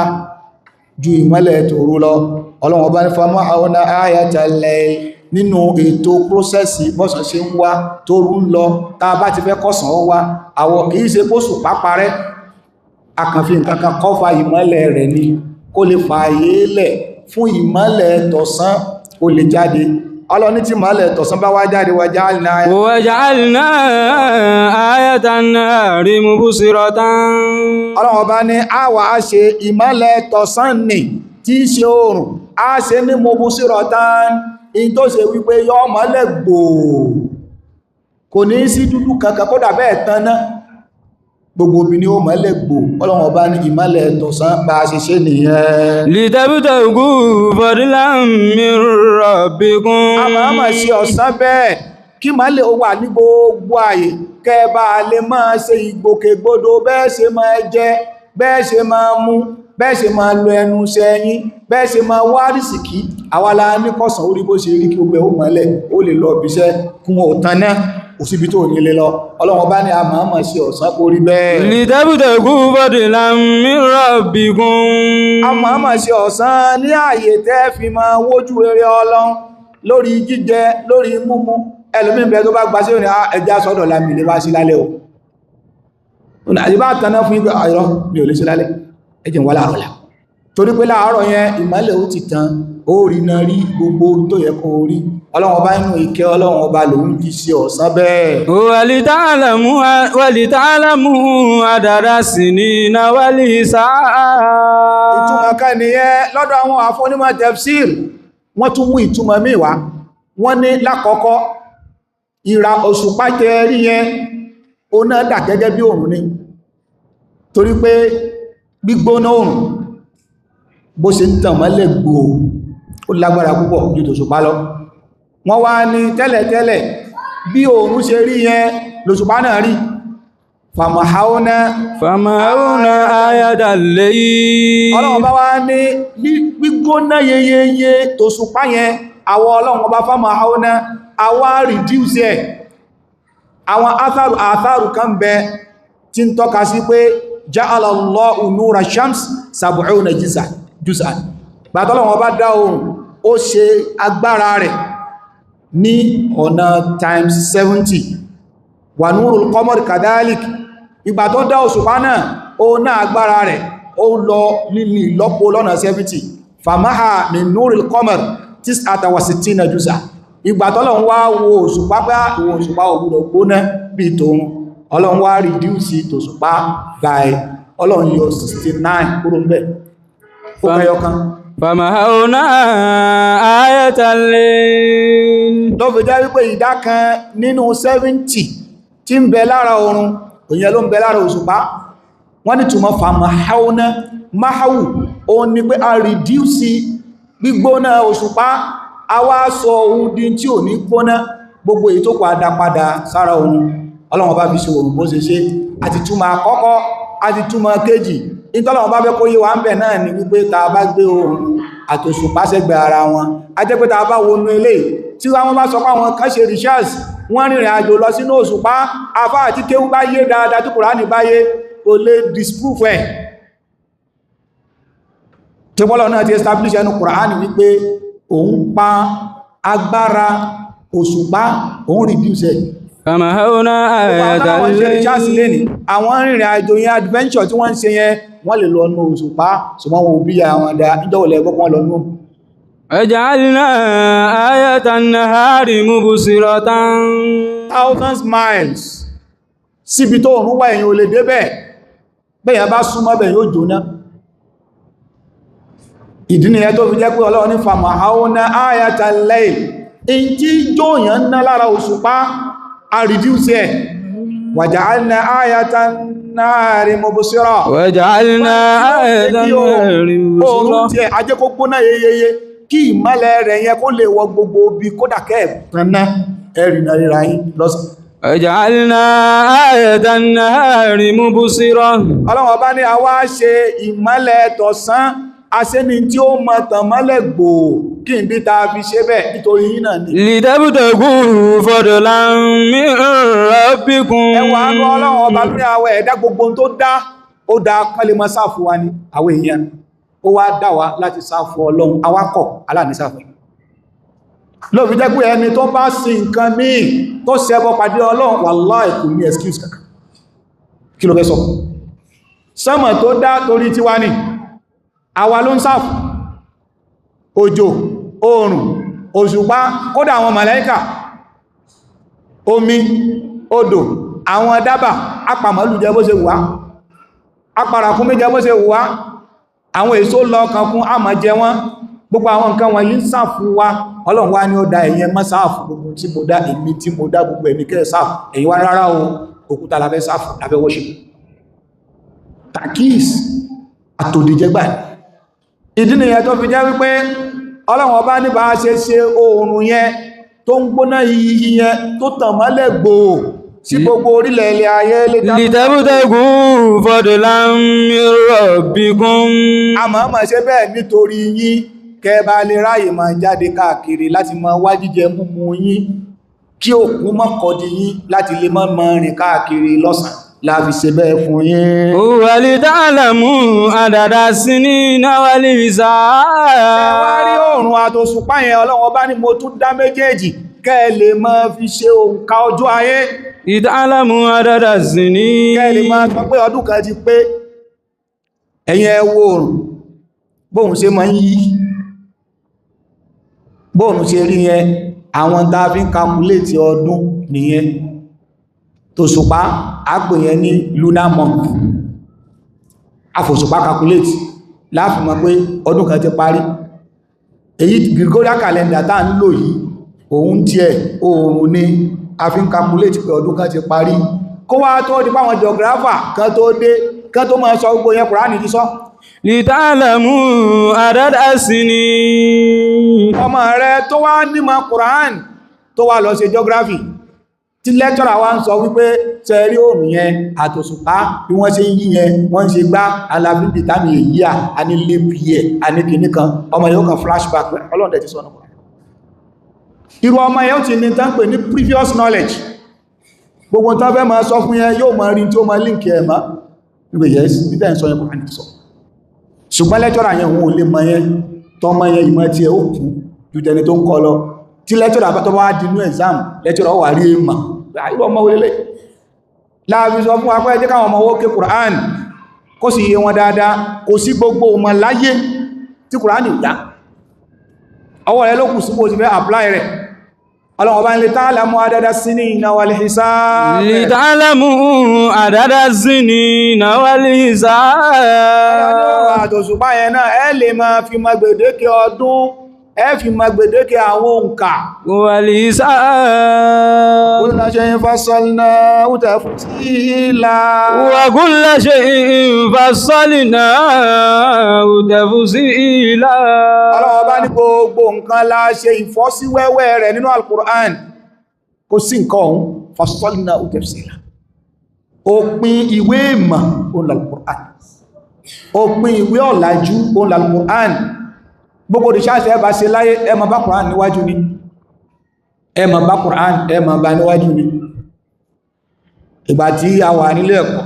ju ìmọ́lẹ̀ tòru lọ ọlọ́run ọba ní famọ́ àwọn ayatalẹ̀ nínú ètò prósẹ́sì bọ́sàn ṣe ń wá tóru ń lọ tá a bá ti fẹ́ kọ́sàn ó wá àwọ̀ kìí ṣe pósù páparẹ́ akànfin kankan kọ́fà ìmọ́lẹ̀ rẹ̀ ni kó lè fààyè lẹ̀ fún ìmọ́lẹ̀ tọ̀sán ó lè jáde ọlọ́ni tí ìmọ́lẹ̀ tọ̀sán bá wá jáde waja'alna ayatan nahari mubsiratan ọlọ́run ọba ní àwa á ṣe ìmọ́lẹ̀ tọ̀sán nì tí í ṣe oòrùn á ṣe ní mubsiratan in tó ṣe wípé yọ mọ́lẹ̀ gbòò kò ní sí dúdú kankan kódà bẹ́ẹ̀ tán náà gbogbo obìnrin ó mọ́lẹ̀ gbò ọlọ́run ọba ní ìmọ́lẹ̀ tọ̀sán bá a ṣe ṣe nìyẹn litabtagu fadlan min rabbikum a máa ṣe ọ̀sán bẹ́ẹ̀ kí mọ́lẹ̀ ó wà ní gbogbo ààyè kẹba lè máa ṣe ìgbòkègbodò bẹ́ẹ̀ ṣe máa jẹ bẹ́ẹ̀ ṣe máa mú bẹ́ẹ̀ ṣe máa lo ẹnu ṣẹ́yìn bẹ́ẹ̀ ṣe máa wá rìsìkí àwàlá ní kọ̀sán orí bó ṣe rí kí gbogbo ẹ̀ ó mọ́lẹ̀ ó lè lọ ibiṣẹ́ kún ọ̀tán náà òsìbí tó nílé lọ ọlọ́run bá ní a máa ṣe ọ̀sán kó rí bẹ́ẹ̀ litabtagu fadlan min rabbikum a máa ṣe ọ̀sán ní ààyè tẹ́ fi máa wójú rere ọlọ́run lórí jíjẹ lórí múmú ẹlòmíì tó bá gbà sí òní ẹja sọ́dọ̀ lámì lè bá sí lálẹ́ o àyíbá tanná fún ìgbà àìrọ́ mi ò lè sí lálẹ́ ẹjẹ̀ wà láàrọ̀ là torí pé láàárọ̀ yẹn ìmọ́lẹ̀ ó ti tàn ó rí náà rí gbogbo tó yẹ kó rí ọlọ́run ọba inú ìkẹ́ ọlọ́run ọba lòun fi ṣe ọ̀sán bẹ́ẹ̀ walita'lamu adada sinina wal hisab ìtumọ̀ kan nìyẹn lọ́dọ̀ àwọn àfọ́nímọ̀ tafsir wọ́n tún mú ìtumọ̀ míì wá wọ́n ní lákọ̀ọ́kọ́ ìrà òṣùpá tẹ́ rí yẹn ó náà dà gẹ́gẹ́ bí òrùn ni torí pé gbígbóná òrùn bó ṣe ń tàn mọ́lẹ̀ gbòò ó lágbára púpọ̀ ju tòṣùpá lọ wọ́n wá ní tẹ́lẹ̀tẹ́lẹ̀ bí òòrùn ṣe rí yẹn lòṣùpá náà rí famahawna ayatal layl ọlọ́run bá wá ní gbígbóná yeyeye tòṣùpá yẹn àwọn ọlọ́run bá famahawna àwa reduce ẹ̀ àwọn atharu kan bẹ tí ń tọ́ka sí pé ja'ala Allahu nura shams sab'una juz'an gbàtọ́lọ́run bá dá oòrùn ó ṣe agbára rẹ̀ ní ọ̀nà times 70 wà núrùl qamar kadhalik ìgbà tó dá òṣùpá náà ó náà agbára rẹ̀ ó lọ nílì ìlọ́po lọ́nà 70 famaha min núrùl qamar 69 juz'a ìgbà tọ́lọ́run wá wo òṣùpá bá ìwò òṣùpá ògbùdọ̀ gbóná bí tòun ọlọ́run wá reduce tòṣùpá by ọlọ́run yọ 69 kúrò ń bẹ̀ ó kẹyọkan famahawna ayatal layl tó fi jẹ́ wípé ìdá kan nínú 70 tí ń bẹ lára oòrùn òyìn ló ń bẹ lára òṣùpá wọ́n ní túnmọ̀ famahawna mahawu ó ní pé a reduce gbígbóná òṣùpá a wá sọ ohun dín tí ò ní gbóná gbogbo èyí tó padà sára oòrùn ọlọ́run bá fi ṣe oòrùn bó ṣe ṣe àti túnmọ̀ àkọ́kọ́ àti túnmọ̀ kejì ìtọ́lọ̀wọ̀n bá fẹ́ kó yé wa ń bẹ̀ náà ni wípé ta bá gbé oòrùn àtòṣùpá sẹ́gbẹ̀ ara wọn a jẹ́ pé ta bá wọnú ilé tí wọ́n bá sọ pé àwọn kan ṣe research wọ́n rìnrìn àjò lọ sínú òṣùpá afá àti kéwú bá yé dáadáa tí Kùránì bá yé kò lè disprove ẹ̀ tí bọ́lọ̀ náà ti establish ẹnu Kùránì wípé òun pa agbára òṣùpá òun reduce ẹ̀ famahawna ayatal layl àwọn rìnrìn àjò yẹn adventure tí wọ́n ń ṣe yẹn wọ́n lè lọ nú òṣùpá ṣùgbọ́n wọn ò bí àwọn dá ìjọwọ̀lẹ̀ ẹgbọ́n lọ nú waja'alna ayatan nahari mubsiratan thousands miles síbi tó òun wá èyàn ò lè débẹ̀ bẹ́yàn bá súnmọ́ bẹ̀ yóò jóná ìdí nìyẹn tó fi jẹ́ pé Ọlọ́run ní famahawna ayatal layl èyí tí jóyàn ná lára òṣùpá a reduce ẹ̀ waja'alna ayatan nahari mubsira waja'alna ayatan nahari mubsira oòrùn tí ẹ ajẹ́ kó gbóná yeyeye kí ìmọ́lẹ̀ rẹ̀ yẹn kó lè wọ gbogbo bí kódà kẹ́ẹ̀pẹ̀ná ẹ̀rìnà ríra yín lọ́sàn waja'alna ayatan nahari mubsira Ọlọ́run bá ní a wá ṣe ìmọ́lẹ̀ tọ̀sán aṣẹ́ni tí ó mọ̀ tàn mọ́lẹ̀ gbòó kí n bí ta fi ṣe bẹ́ẹ̀ nítorí yín náà ni. Litabtagu fadlan min rabbikum. Ẹwà anú Ọlọ́run ọba lórí àwọ̀ ẹ̀dá gbogbo tó dá ó dá kálẹ̀ mọ́ sáàfù wa ní àwọn èèyàn ó wá dá wa láti sáàfù Ọlọ́run awakọ̀ aláàníṣàfù lóòfin jẹ́ pé ẹni tó bá sin nǹkan míì tó ṣẹbọ pàdé Ọlọ́run wallahi kò ní excuse kankan kí ló fẹ́ sọ sánmọ̀ tó dá torí tiwa ní àwa ló ń sáàfù òjò oòrùn òṣùpá kódà àwọn màláíkà omi odò àwọn dábà apàmọ́lù jẹ bó ṣe wù wá apàràkún méjẹ bó ṣe wù wá àwọn èso lọ kankún àmà jẹ wọ́n gbogbo àwọn nǹkan wọn yìí sáàfù wa Ọlọ́run wá ní ó dá ẹ̀yin mọ́ sáàfù gbogbo tí mo dá èmi tí mo dá gbogbo ẹ̀mí kẹ́ sáàfù ẹ̀yin wá rárá o òkúta la fẹ́ sáàfù la fẹ́ worship takis àtòdìjẹgbà ìdí nìyẹn tó fi jẹ́ wípé Ọlọ́run ọba ní bá ṣe ṣe oòrùn yẹn tó ń gbóná yìí yẹn tó tàn mọ́lẹ̀ gbòò sí gbogbo orílẹ̀ ilẹ̀ ayé Litabtagu fadlan min rabbikum. àmọ́ ṣe bẹ́ẹ̀ nítorí yín kẹba lè ráyè máa jáde káàkiri láti máa wá jíjẹ múmu yín kí òkú mọ́kọ̀dí yín láti lè máa rìn káàkiri lọ́sàn láàfi ṣe bẹ́ẹ̀ fún yín. Wa lita'lamu adada sinina wal hisab. Ẹwà rí oòrùn àtòṣùpá yẹn Ọlọ́run ọba ní mo tún dá méjèèjì kẹ́ lè máa fi ṣe òǹkà ọjọ́ ayé. Lita'lamu adada sinina. Kẹ́ lè máa sọ pé ọdún kan ti pé ẹ̀yin ẹ wo oòrùn bóhun ṣe máa ń yí bóhun ṣe rí yẹn àwọn tá a fi ń calculate ọdún nìyẹn tòṣùpá àpò yẹn ní lunar month àfòṣùpá calculate láàfin mọ̀ pé ọdún kan ti parí èyí Gregorian calendar tá ń lò yìí òun tiẹ̀ oòrùn ni a fi ń calculate pé ọdún kan ti parí kó wá tó di páwọn geographer kan tó dé kan tó máa sọ gbogbo yẹn Kùránì ti sọ. Lita'lamu adada sinin. ọmọ rẹ tó wá nímọ̀ Kùránì tó wá lọ ṣe geography tí lẹ́tọ́rà wá ń sọ wípé tẹ́rí òrùn yẹn àtòṣùpá bí wọ́n ṣe ń yí yẹn wọ́n ṣe gbá alábí dìtàmì èyí à ní lébí ẹ̀ a ní kìíní kan ọmọ yóò kan flashback ọlọ́dẹ̀ ti sọ́nà irú ọmọ yóò ti ní tán pè ní previous knowledge gbogbo tán fẹ́ máa sọ fún yẹn yóò máa rí tí ó máa link ẹ̀ mọ́ nígbè yes nígbà ń sọ yẹn kò ní sọ ṣùgbọ́n lẹ́tọ́rà yẹn òun ò lè mọ yẹn tọ́mọ yẹn ìmọ̀ tí ẹ ó kú ju tẹni tó ń kọ lọ tí lẹ́tọ́rà bá tọ́ bá dínú exam lẹ́tọ́rà wà rí èèmà irú ọmọ orílẹ̀ láàbí sọ fún apẹ́ jẹ́ káwọn ọmọ owó ké Kùránì kó sì yé wọn dáadáa kò sí gbogbo ọmọ láyé tí Kùránì ò dá ọwọ́ rẹ̀ ló kù sí bó ti fẹ́ apply rẹ̀ ọlọ́wọ́ bá ń lè ta'lamu adada sinina wal hisab Lita'lamu adada sinina wal hisab. àtòṣùpá yẹn náà ẹ lè máa fi mọ gbèdéke ọdún ẹ fi mọ gbèdéke àwọn òǹkà wal hisab. kulla shay'in fassalnahu tafsila Wa kulla shay'in fassalnahu tafsila. ọlọ́wọ́ bá ní gbogbo nǹkan la ṣe ìfọ́síwẹ́wẹ́ rẹ̀ nínú Al-Qur'an kò sí nǹkan ọ̀hún fassalnahu tafsila òpin ìwé ìmọ̀ òun Al-Qur'an òpin ìwé ọ̀làjú òun Al-Qur'an gbogbo ìṣàṣẹ́ ẹbà ṣe láyé ẹ máa bá Qur'an níwájú ní ẹ máa bá Qur'an ẹ máa bá níwájú ní ìgbà tí a wà nílé ẹ̀kọ́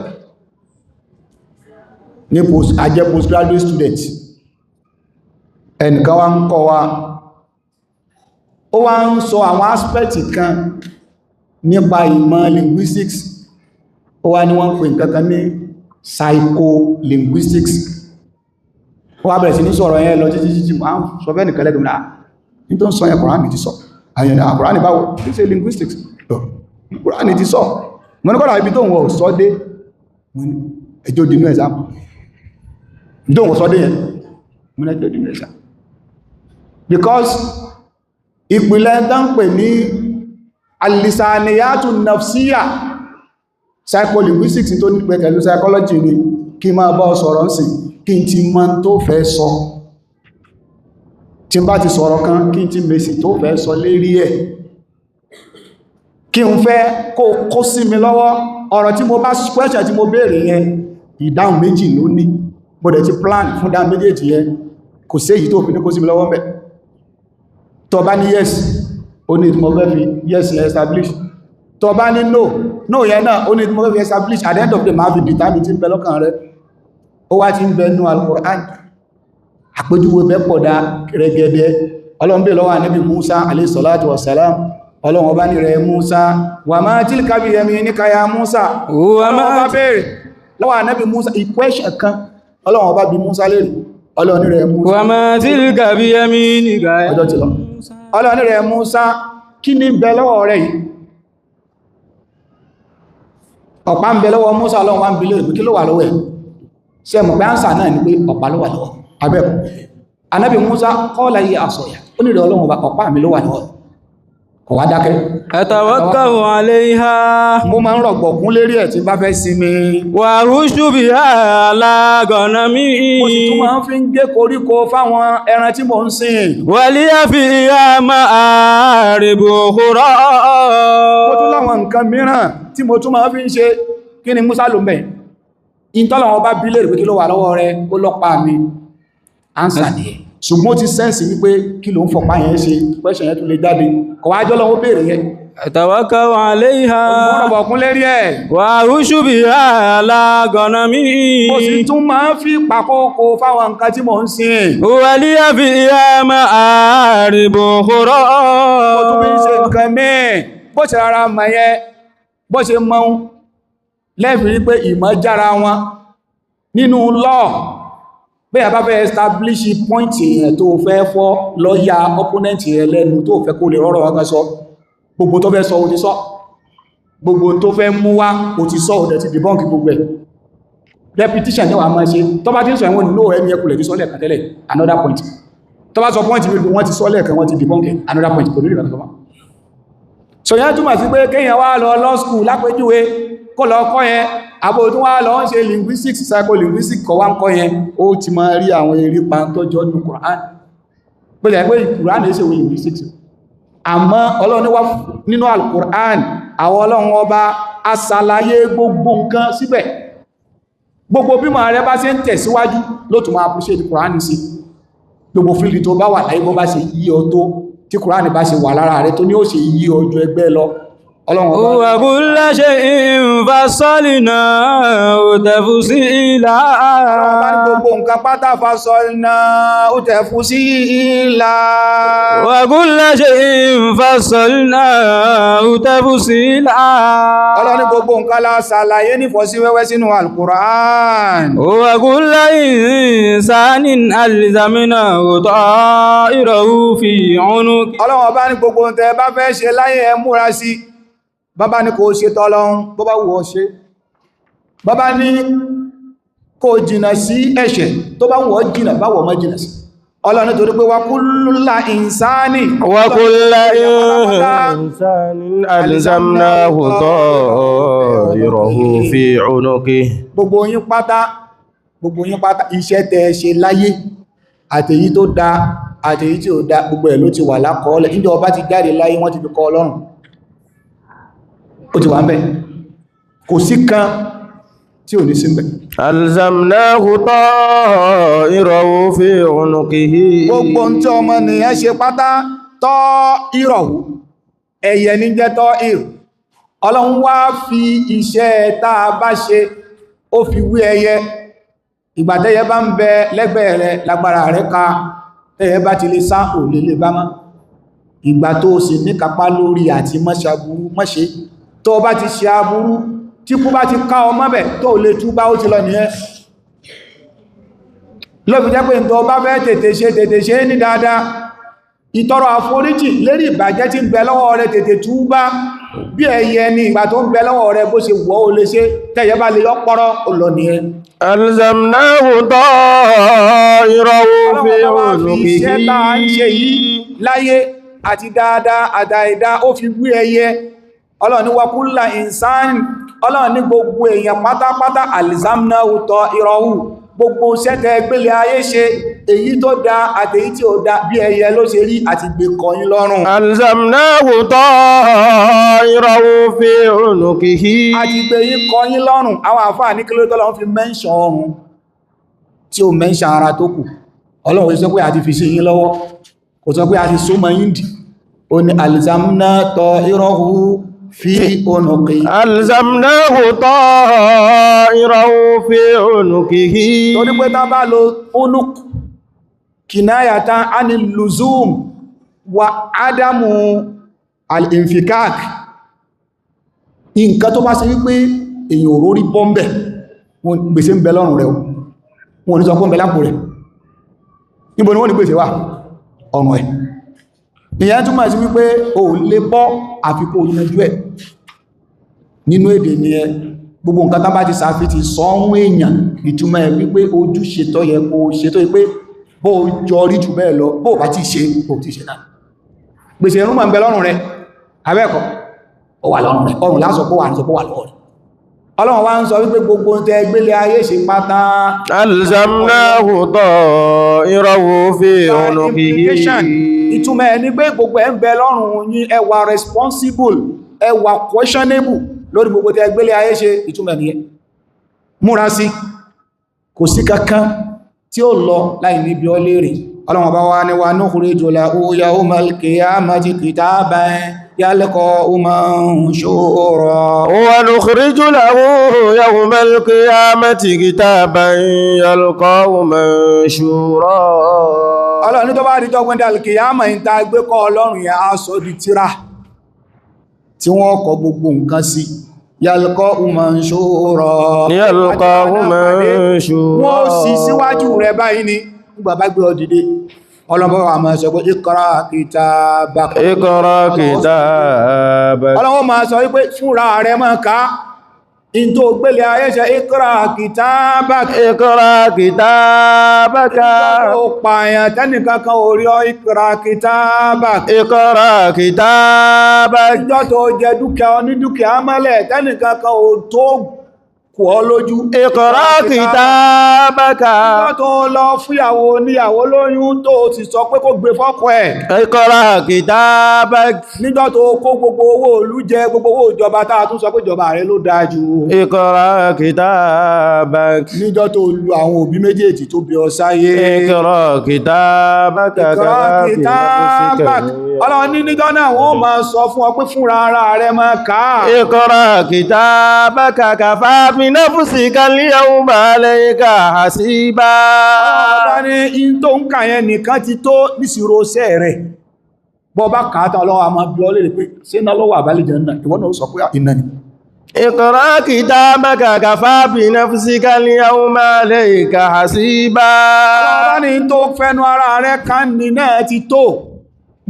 ní ajẹ́ postgraduate student ẹnìkan wá ń kọ́ wa ó wá ń sọ àwọn aspect kan nípa ìmọ̀ linguistics ó wá ní wọ́n pè nǹkankan ní psycholinguistics ó wá bẹ̀rẹ̀ sí ní sọ̀rọ̀ yẹn lọ títí máa ń sọ fẹ́ nìkan lẹ́gbẹ̀mí náà ní tó ń sọ yẹn Kùránì ti sọ àyẹ̀nà Kùránì báwo ní ṣe linguistics Kùránì ti sọ mọ́ ní kọ́nà ibi tó wọ́n sọ dé ẹjọ́ dínú exam tó wọ́n sọ dé yẹn mọ́ ní ẹjọ́ dínú exam because ìpìlẹ̀ tán pè ní alisaniyatu nafsiya psycholinguistics tó ní pẹ̀lú psychology ni kí máa bá sọ̀rọ̀ ń sìn kí n ti mọ̀ tó fẹ́ sọ tí n bá ti sọ̀rọ̀ kan kí n ti mèsì tó fẹ́ sọ lérí ẹ̀ kí n fẹ́ kó sí mi lọ́wọ́ ọ̀rọ̀ tí mo bá question tí mo béèrè yẹn ìdáhùn méjì ló ní mo dẹ̀ ti plan fún dáhùn méjèèjì yẹn kò sí èyí tó fi ní kó sí mi lọ́wọ́ mẹ́ tó bá ní yes ó ní ìdí mo fẹ́ fi yes yẹn establish tó bá ní no yẹn náà ó ní ìdí mo fẹ́ fi establish at the end of the máa fi determine tí ń bẹ lọ́kàn rẹ̀ ó wá ti ń bẹ nú Al-Qur'an àpéjúwe bẹ́ pọ̀dá rẹ̀gẹ̀dẹ̀ ọlọ́run bèèrè lọ́wọ́ ànábì Musa alayhi salatu wassalam ọlọ́run ọba ní rẹ̀ Musa wa ma tilka bi yaminika ya Musa ọlọ́run ọba bèèrè lọ́wọ́ ànábì Musa ìkwẹ́ṣẹ̀ kan ọlọ́run ọba bí Musa lérè ọlọ́run ní rẹ̀ Musa wa ma tilka bi yaminika ya ọjọ́ ti lọ ọlọ́run ní rẹ̀ Musa kí ní bẹ lọ́wọ́ rẹ̀ yìí ọ̀pá ń bẹ lọ́wọ́ Musa ọlọ́run wá ń bi lérè pé kí ló wà lọ́wọ́ ẹ̀ ṣe mọ̀ pé ánsà náà ni pé ọ̀pá ló wà lọ́wọ́ abẹ́kù anábì Musa qala hiya asaya ó nílò ọlọ́run ọ̀pá mi ló wà lọ́wọ́ kò wá dákẹ́ atawakkau alayha mo máa ń rọ̀gbọ̀kún lérí ẹ̀ tí bá fẹ́ sinmi wa hushu biha ala ghanami mo sì tún máa ń fi ń gé koríko fáwọn ẹran tí mo ń sìn waliya fiha ma'aribu ukhra mo tún láwọn nǹkan mìíràn tí mo tún máa fi ń ṣe kí ni Musa ló mẹ́ ìtọ́lọ̀wọ́ bá bí lèrè pé kí ló wà lọ́wọ́ rẹ̀ ó lọ́pàá mi ánsà ní ẹ̀ ṣùgbọ́n ti sẹ́ǹsì wípé kí ló ń fọpá yẹn ṣe pẹ́ṣẹ̀ yẹn tún lè jáde kọwàájọ́ lọ́wọ́ bèèrè yẹn atawakkau alayha ọmọrọ̀bọ̀kún lérí ẹ̀ wa hushu biha ala ghanami mo sì tún máa ń fi pàkókò fáwọn nǹkan tí mo ń sìn waliya fiha ma'aribu ukhra mo tún fi ń ṣe nǹkan mẹ́ẹ̀ bó ṣe rárá mọ̀ yẹn bó ṣe mọ́ lẹ́fì rí pé ìmọ̀ jára wọn nínú law bí a bá fẹ́ establish point èèyàn tó fẹ́ fọ́ lọ́yà opponent rẹ̀ lẹ́nu tó fẹ́ kó lè rọ́rọ̀ wọ́n sọ gbogbo tó fẹ́ sọ ó ti sọ gbogbo tó fẹ́ mú wá ó ti sọ òdẹ̀ ti debunk gbogbo ẹ̀ repetition ní wà máa ṣe tó bá ti ń sọ ẹ̀wọ̀n no ẹni ẹkùlẹ̀ ti sọ lẹ́ẹ̀kan tẹ́lẹ̀ another point tó bá sọ point mi wọ́n ti sọ lẹ́ẹ̀kan wọ́n ti debunk another point kò ní ìrìnà tó wá so yẹn túmọ̀ sí pé kéèyàn wá lọ law school lápéjúwe kó lọ kọ́ yẹn àbò tó wá lọ ń ṣe linguistics psycholinguistics kọ wá ń kọ́ yẹn ó ti máa rí àwọn eré pa tó jọ ní Quran pẹ̀lẹ̀ pé Quran lè ṣe wé linguistics àmọ́ Ọlọ́run wá nínú Al-Quran àwọn Ọlọ́run ọba asàlàyé gbogbo nǹkan síbẹ̀ gbogbo bí ma rẹ bá ṣe ń tẹ̀síwájú ló tún máa appreciate Quran sí gbogbo fílì tó bá wà láyé bó bá ṣe yí ọ tó tí Quran bá ṣe wà lára rẹ tó ní ó ṣe yí ọjọ́ ẹgbẹ́ lọ Ọlọ́run ọba wa kulla shay'in fassalnahu tafsila ọba ní gbogbo nǹkan pátá fassalnahu tafsila wa kulla shay'in fassalnahu tafsila Ọlọ́run ní gbogbo nǹkan la ṣàlàyé ní fọ́síwẹ́wẹ́ sínú Al-Qur'an wa kulla insanin alzamnahu ta'irahu fi 'unuq Ọlọ́run ọba ní gbogbo nǹkan tẹ́ bá fẹ́ ṣe láyé ẹ múra sí bàbá ní kò ṣe tọ́lọ́run bó bá wù ọ́ ṣe bàbá ní kò jìnà sí ẹ̀ṣẹ̀ tó bá wù ọ́ jìnà bá wù ọ́ má jìnà sí Ọlọ́run torí pé wa kulla insani alzamnahu ta'irahu fi 'unuqihi gbogbo yín pátá iṣẹ́ tẹ́ ṣe láyé àtèyí tó dá àtèyí tí ó dá gbogbo ẹ̀ ló ti wà lákọọ́lẹ̀ níjọ́ ọba ti jáde láyé wọ́n ti fi kọ Ọlọ́run ó ti wà ń bẹ̀ kò sí kan tí ò ní sí ń bẹ̀ alzamnahu ta'irahu fi 'unuqihi gbogbo ń tí ọmọ nìyàn ṣe pátá ta'irahu ẹyẹ ní jẹ́ ta'ir Ọlọ́run wá fi iṣẹ́ tá a bá ṣe ó fi wí ẹyẹ ìgbàtẹ́yẹ bá ń bẹ lẹ́gbẹ̀ẹ́ rẹ̀ lágbára rẹ̀ ká tẹ́yẹ bá ti lè sá ò lè lè bá má ìgbà tó sì ní kápá lórí àti mọ́ṣàbúrú mọ́ṣe tó bá ti ṣe aburú tí kú bá ti ká ọmọ bẹ̀ tó lè túbá ó ti lọ nìyẹn lọ́bí jẹ́ pé tó bá fẹ́ tètè ṣe ní dáadáa ìtọrọ àforíjì lérí ìbàjẹ́ tí ń bẹ lọ́wọ́ rẹ̀ tètè túbá bí ẹyẹ ní ìgbà tó ń bẹ lọ́wọ́ rẹ̀ bó ṣe wọ́ ó lè ṣe tẹ́yẹ bá lè yọ́pọ̀rọ̀ ó lọ nìyẹn alzamnahu ta'irahu fi 'unuqihi láyé àti dáadáa àdáìdá ó fi wí ẹyẹ Ọlọ́run ní wa kulla insani Ọlọ́run ní gbogbo èèyàn pátápátá alzamnahu ta'irahu gbogbo ṣẹ́tẹ̀ gbélé ayé ṣe èyí tó dá àtèyí tí ó dá bí ẹyẹ ló ṣe rí àti gbé kọyín lọ́rùn alzamnahu ta'irahu fi 'unuqihi àti gbé yí kọyín lọ́rùn àwọn àfáà ní kílódé tọ́lọ́run fi mẹ́ṣàn ọrùn tí ó mẹ́ṣàn ara tó kù ọlọ́run sọ pé a ti fi sí yín lọ́wọ́ kò sọ pé a ti so mọ́ yín dì ó ní alzamna ta'irahu fi unuqi alzamnahu ta'irahu fi unuqihi tó ní pé tá bá lo unuq kinayatan anil luzum wa adamu al-infikak nǹkan tó bá ṣe wípé èyàn ò rórí bọ́m̀bẹ̀ wọn gbèsè ń bẹ lọ́rùn rẹ̀ wọn ní sọ pọ́n bẹ lápò rẹ̀ níbo ni wọ́n ní gbèsè wà ọ̀rùn ẹ̀ ìyẹn túnmọ̀ sí wípé o lè bọ́ àfikò ìyànjú ẹ̀ nínú èdè ni ẹ gbogbo nǹkan tá bá ti sàfitì sọ́rún èèyàn ìtumọ̀ ẹ̀ wípé ojúṣe tó yẹ kó ṣe tó yẹ pé bó jọ rí jù bẹ́ẹ̀ lọ bó bá ti ṣe bó ti ṣe náà gbèsè ìrúnmọ̀ ń bẹ lọ́rùn rẹ̀ abẹ́ẹ̀kọ́ ó wà lọ́rùn rẹ̀ ọrùn lásọ pó wà ní sọ pó wà lọ́rùn rẹ̀ ọlọ́run wá ń sọ wípé gbogbo tẹ gbélé ayé ṣe pátá alzamnahu ta'irahu fi unuqihi ìtumọ̀ ẹ̀ ní pé gbogbo ẹ̀ ń bẹ lọ́rùn yín ẹ wà responsible ẹ wà questionable lórí gbogbo tẹ gbélé ayé ṣe ìtumọ̀ ẹ̀ nìyẹn múra sí kò sí kankan tí ó lọ láì níbi ọ léèrè ọlọ́run bá wá ní wa nukhriju lahu yawmal qiyamati kitaban yalqahu manshura wa nukhriju lahu yawmal qiyamati kitaban yalqahu manshura ọlọ́run tó bá rí jọ́gbọ́n dal-qiyama ń ta gbé kọ́ ọlọ́run yẹn á sọ di tírà tí wọ́n kọ gbogbo nǹkan sí yalqahu manshura wọ́n sì síwájú rẹ̀ báyìí ni gbàbá gbé ọ dìde ọlọ́bọ̀ wà máa sọ pé iqra kitabak ọlọ́wọ́ máa sọ wípé fúnra rẹ̀ máa ká in tó gbélé ayé ṣe iqra kitabak ó pààyàn tẹ́nìkankan orí ọ iqra kitabak ìjọ́ tó jẹ dúkìá onídúkìá mọ́lẹ̀ tẹ́nìkankan ò tó kò ọ lójú iqra kitabaka nígbà tó lọ fúyàwó níyàwó lóyún tó ti sọ pé kó gbé fọ́kọ ẹ̀ iqra kitabaka nígbà tó kó gbogbo owó ìlú jẹ gbogbo owó ìjọba tá tún sọ pé ìjọba rẹ̀ ló dájú iqra kitabaka nígbà tó lu àwọn òbí méjèèjì tó bí ọ sáyé iqra kitabaka ọlọ́run ní nígbà náà wọ́n máa sọ fún ọ pé fúnra ara rẹ̀ máa kà iqra kitabaka kafā binafsika al-yawma 'alayka hasiba ọba ní in tó ń kà yẹn nìkan ti tó nísìrò sẹ́ rẹ̀ bọ́ bá kàátà ọlọ́wọ́ a máa bí ọ lè pé ṣé náà lọ́wọ́ àbálẹ̀ jẹ́ náà ìwọ́n náà sọ pé iná ni iqra kitabaka kafā binafsika al-yawma 'alayka hasiba ọba ní tó fẹ́nu ara rẹ̀ kan ní náà ti tó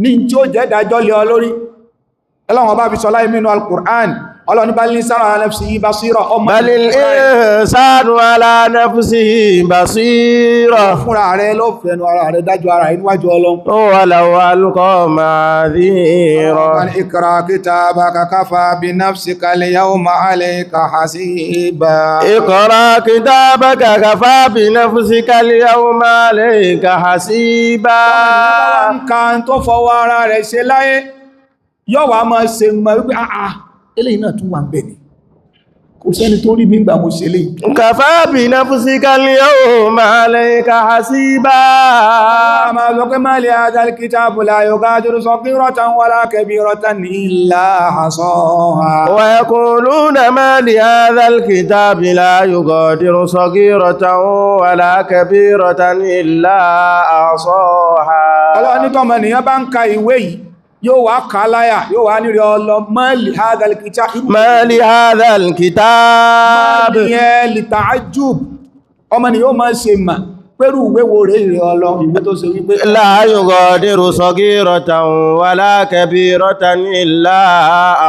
ní tí ó jẹ́ dájọ́ lé ọ lórí Ọlọ́run ọba fi sọ láì mínú al-Qur'an Ọlọ́run bal insanu ala nafsihi basira balil insanu ala nafsihi basira fúnra rẹ̀ ló fẹ́nu ara rẹ̀ dájú ara rẹ̀ níwájú Ọlọ́run walau alqa ma'dhira iqra kitabaka kafā bi nafsika al-yawma 'alayka hasiba iqra kitabaka kafā bi nafsika al-yawma 'alayka hasiba nǹkan tó fọwọ́ ara rẹ̀ ṣe láyé yóò wá máa ṣe mọ̀ wípé eléyìí náà tún wà ń bẹ̀ ní kò sẹ́ni tó rí mi gbà mo ṣe lè kafā bi nafsika al-yawma 'alayka hasiba ma sọ pé ma li hadha al-kitabu la yughadiru saghiratan wala kabiratan illa ahsaha wa yaquluna ma li hadha al-kitabi la yughadiru saghiratan wala kabiratan illa ahsaha Ọlọ́run ní tọ́mọ ènìyàn bá ń ka ìwé yìí yóò wá kàáláyà yóò wá nírí ọlọ mali hadal kitab mali hadal kitab mali yẹn li ta'ajjub ọmọ ni yóò máa ṣe mà pẹ̀lú ìwé wo rẹ̀ ìrẹ̀ ọlọ ìwé tó ṣe wípé la yughadiru saghiratan wala kabiratan illa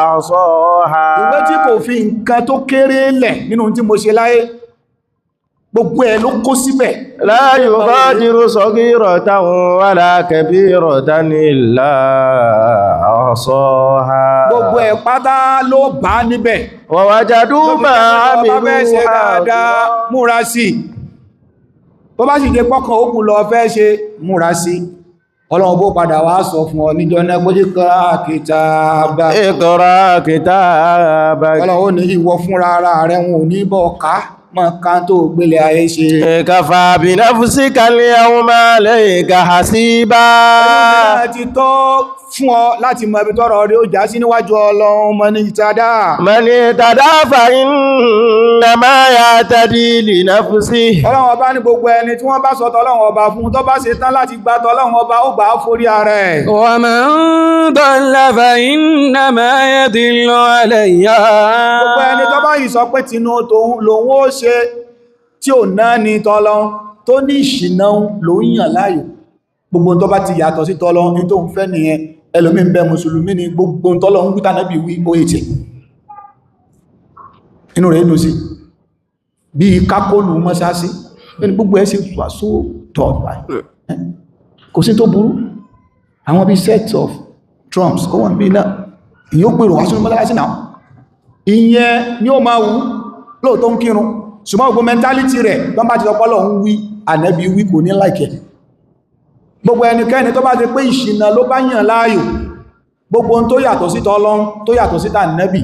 ahsaha ìwé tí kò fi nǹkan tó kéré lẹ̀ nínú tí mo ṣe láyé gbogbo ẹ̀ ló kó síbẹ̀ la yughadiru saghiratan wala kabiratan illa ahsaha gbogbo ẹ̀ pátá ló bá níbẹ̀ wa wajadu ma amilu múra sí bó bá sì jẹ pọ́kàn ókùn lọ fẹ́ ṣe múra sí Ọlọ́run bó padà wá sọ fún ọ níjọ́ náà pé iqra kitabak iqra kitabak Ọlọ́run ní ìwọ fúnra ara rẹ̀ wọn ò ní bọ́ ká mọ̀ kan tó gbélé ayé ṣe. kafa bi nafsika al-yawma alayka hasiba. ẹnu ti tó fún ọ láti mọ ibi tọ́rọ̀ rí ó já sí níwájú Ọlọ́run. man ihtada fa innama yahtadi li nafsihi. Ọlọ́run ọba ní gbogbo ẹni tí wọ́n bá sọ tọ́lọ́run ọba fún tó bá ṣe tán láti gba tọ́lọ́run ọba ó bá forí ara ẹ̀. wa man dalla fa innama yadillu alayha. gbogbo ẹni tó bá yìí sọ pé tinú lòun ó ṣe tí ò náà ní tọ́lọ́run tó ní ìṣìnà lòun yàn láàyò. gbogbo tó bá ti yàtọ̀ sí tọ́lọ́run ní tó ń fẹ́ nìyẹn. ẹlòmí ń bẹ mùsùlùmí ní gbogbo tọ́lọ́run wí tánàbí wí ó ètè inú rẹ̀ inú sí bí kákólù mọ́sásí ẹni gbogbo ẹ̀ sí wàsó tọ́ kò sí tó burú àwọn bí set of drums kó wọ́n bí náà ìyó pèrò wá sínú mọ́sálásí náà ìyẹn ni ó máa wú lóòtọ́ ń kírun ṣùgbọ́n gbogbo mentality rẹ̀ tó bá ti sọpọ́lọ̀ ń wí ànábì wí kò ní láìkẹ́ gbogbo ẹnikẹ́ni tó bá ti pé ìṣìnà ló bá yàn láàyò gbogbo tó yàtọ̀ sí tọ́lọ́run tó yàtọ̀ sí tànábì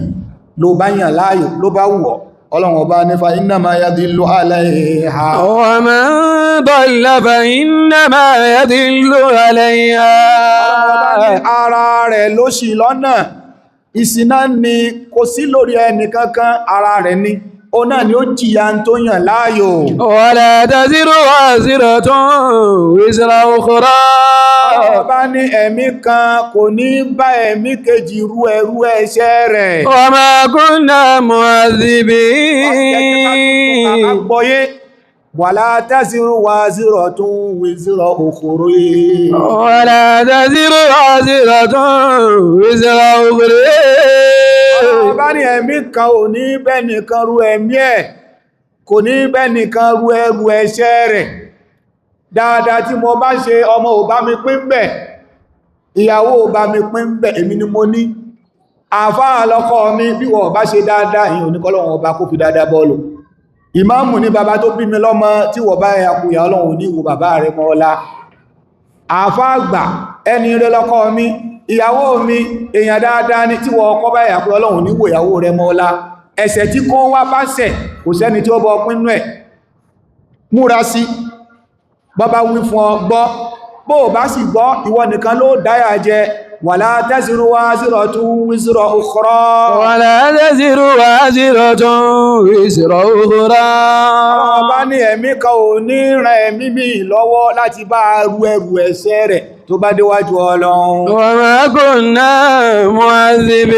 ló bá yàn láàyò ló bá wù ọ́ Ọlọ́run ọba nífa innama yadillu alayha wa man dalla fa innama yadillu alayha. ara rẹ̀ ló ṣì lọ́nà ìṣìnà ni kò sí lórí ẹnìkankan ara rẹ̀ ni ó náà ni ó jìyà tó yàn láàyò. wala taziru waziratun wizra ukhra. Ọba ní ẹ̀mí kan kò ní bá ẹ̀mí kejì rú ẹrú ẹ̀ṣẹ̀ rẹ̀. wa ma kunna mu'adhibin. wala taziru waziratun wizra ukhra. wala taziru waziratun wizra ukhra. Ọba ní ẹ̀mí kan ò ní bẹ́nìkan rú ẹ̀mí ẹ̀ kò ní bẹ́nìkan rú ẹrú ẹ̀ṣẹ̀ rẹ̀. Dáadáa tí mo bá ṣe ọmọ ò bá mi pín bẹ̀ ìyàwó ò bá mi pín bẹ̀ èmi ni mo ní àfáà lọ́kọ mi bí wọ́n bá ṣe dáadáa ìyàn oníkọ́lọ́wọ́n ọba kó fi dáadáa bọ́ọ̀lù ìmáàmù ní bàbá tó bí mi lọ́mọ tí wọ́n bá ẹ̀yàkúyà ọlọ́run ní ìwò bàbá rẹ̀ mọ́ ọlá àfáà gbà ẹni rẹ̀ lọ́kọ mi ìyàwó mi èèyàn dáadáa ní tí wọ́n ọkọ bá ẹ̀yàkúyà ọlọ́run ní ìwò ìyàwó rẹ̀ mọ́ ọlá ẹ̀ṣẹ̀ tí kó wá bá ṣẹ̀ kò sẹ́ni tí ó bọ́ pínú ẹ̀ múra sí bọ́bá wí fún ọ gbọ́ bó bá sì gbọ́ ìwọ nìkan ló dáyà jẹ wala taziru waziratun wizra ukhra. wala taziru waziratun wizra ukhra. ọba ní ẹ̀mí kan ò ní ràn ẹ̀mí mi lọ́wọ́ láti bá ru ẹrù ẹ̀ṣẹ̀ rẹ̀ tó bá déwájú Ọlọ́run. wa ma kunna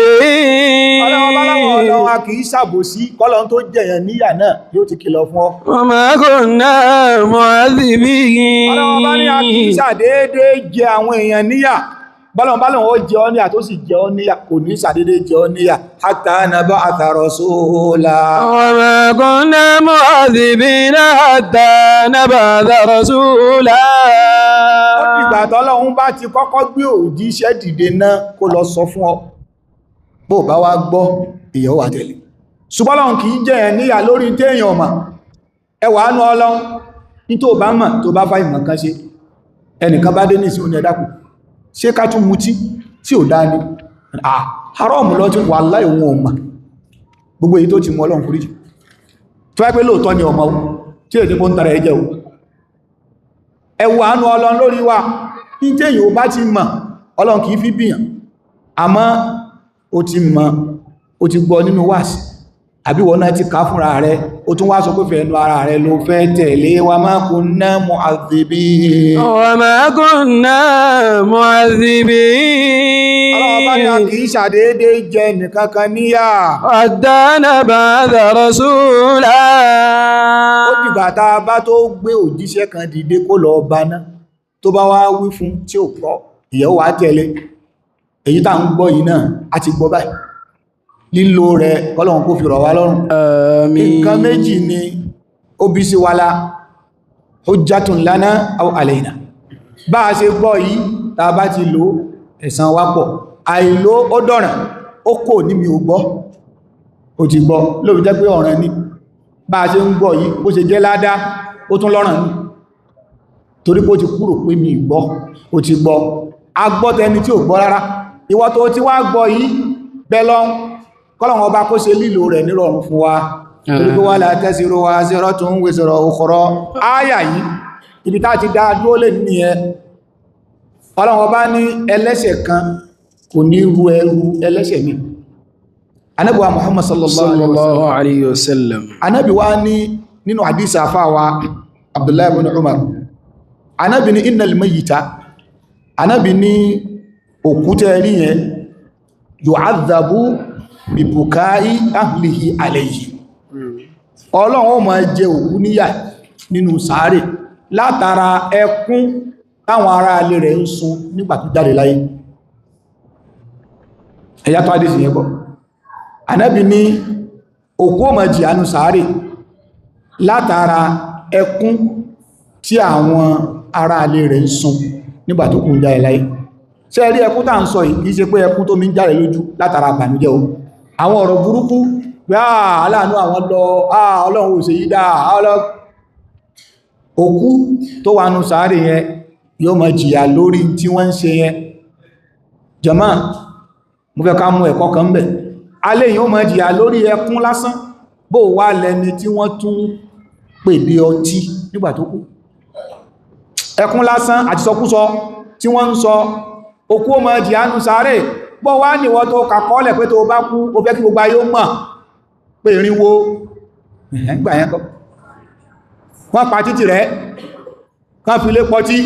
mu'adhibin. Ọlọ́run a kìí ṣàbòsí kọ́lọ́n tó jẹ̀yàn níyà náà yóò ti kìlọ̀ fún ọ. wa ma kunna mu'adhibin. Ọlọ́run ní a kìí ṣàdédé jẹ àwọn èèyàn níyà bọ́lọ̀n ó jẹ ọ́ níyà tó sì jẹ ọ́ níyà kò ní ṣàdédé jẹ ọ́ níyà hatta nab'atha rasula. wa ma kunna mu'adhibina hatta nab'atha rasula. Ó dìgbà tọ́lọ́run bá ti kọ́kọ́ gbé òjíṣẹ́ dìde náà kó lọ sọ fún ọ bó bá wá gbọ́ ìyàwó àtẹ̀lé ṣùgbọ́n Ọlọ́run kìí jẹ ẹ̀ níyà lórí téèyàn mà ẹwà ánú Ọlọ́run ní tó bá mọ̀ tó bá fà ìmọ̀ kan ṣe ẹnìkan bá dé ní ìsìn oní ẹ̀dàkù ṣé ká tún mutí tí ò dá ní haram lọ tí wà láì wọn ọmọ gbogbo èyí tó ti mọ Ọlọ́run foríjì tó wá pé lóòtọ́ ni ọmọ tí èdè kó ń tara ẹjẹ́ ẹwà ánú Ọlọ́run lórí wa ní téèyàn ò bá ti mọ̀ Ọlọ́run kìí fi bíyàn àmọ́ ó ti mọ̀ ó ti gbọ́ nínú wáàsí àbí wọ́n náà ti ká fúnra rẹ̀ ó tún wá sọ pé fẹ́ ẹnu ara rẹ̀ ló fẹ́ tẹ̀lé wa ma kunna mu'adhibin. wa ma kunna mu'adhibin. Ọlọ́run bá ní a kìí ṣàdédé jẹ nìkankan níyà. hatta nab'atha rasula. Ó dìgbà tá a bá tó gbé òjíṣẹ́ kan dìde kó lọ báná tó bá wá wí fún tí ò gbọ́ ìyẹn wá tẹ̀lé èyí tá ń gbọ́ yìí náà a ti gbọ́ báyìí lílò rẹ̀ Ọlọ́run kó fi rọ̀ wá lọ́rùn. Nǹkan méjì ni ó bí sí wálá hujjatun lana aw alayna bá a ṣe gbọ́ yìí tá a bá ti lò ẹ̀san wá pọ̀ àìlò ó dọ̀ràn ó kò ní mi ò gbọ́ ó ti gbọ́ lóbi jẹ́ pé ọ̀ràn ní bá a ṣe ń gbọ́ yìí bó ṣe jẹ́ ládá ó tún lọ́ràn ní torí pé ó ti kúrò pé mi gbọ́ ó ti gbọ́ agbọ́tẹni tí ò gbọ́ rárá ìwọ tó ti wá gbọ́ yìí bẹ́lọ́n kọ́lọ̀wọ́n ọba kó ṣe lílò rẹ̀ nírọ̀rùn fún wa torí pé wala taziru waziratun wizra ukhra áyà yìí ibi tá ti dá dúró lè ní ẹ Ọlọ́run bá ní ẹlẹ́ṣẹ̀ kan kò ní ru ẹrù ẹlẹ́ṣẹ̀ mi Ànábì wa Muhammad sallallahu alayhi wa sallam Ànábì wa ní nínú hadisi àfáwà Abdullahi ibn Umar Ànábì ní innal mayyita Ànábì ní òkúta rí yẹn yu'adhabu bi bukai ahlihi alayhi Ọlọ́run ó máa jẹ òkú níyà nínú sàárè látara ẹkún táwọn ará ilé rẹ̀ ń sun nígbà tó jáde láyé ẹ̀yà tó adé sí yẹn bọ́ Ànábì ní òkú ó máa jìyà nínú sàárè látara ẹkún tí àwọn ará ilé rẹ̀ ń sun nígbà tó kún jáde láyé ṣé rí ẹkún tá ń sọ yìí kìí ṣe pé ẹkún tó mi ń jáde lójú látara àbànújẹ́ o àwọn ọ̀rọ̀ burúkú pé aláàánú àwọn lọ Ọlọ́run ò ṣe yí dáa òkú tó wà nù sàárè yẹn yóò máa jìyà lórí tí wọ́n ń ṣe yẹn jàmáà mo fẹ́ ká mú ẹ̀kọ́ kan bẹ̀ alẹ́ yóò máa jìyà lórí ẹkún lásán bó wà lẹ́ni tí wọ́n tún pèdè ọtí nígbà tó kú ẹkún lásán àti sọkúsọ tí wọ́n ń sọ òkú ó máa jìyà nù sàárè bó wá níwọ́ tó kàkọ́ọ́lẹ̀ pé tó bá kú ó fẹ́ kí gbogbo ayé mọ̀ pé ìrìnwó ẹ̀gbà yẹn kọ́ wọ́n pa títì rẹ̀ kán fi lé pọtí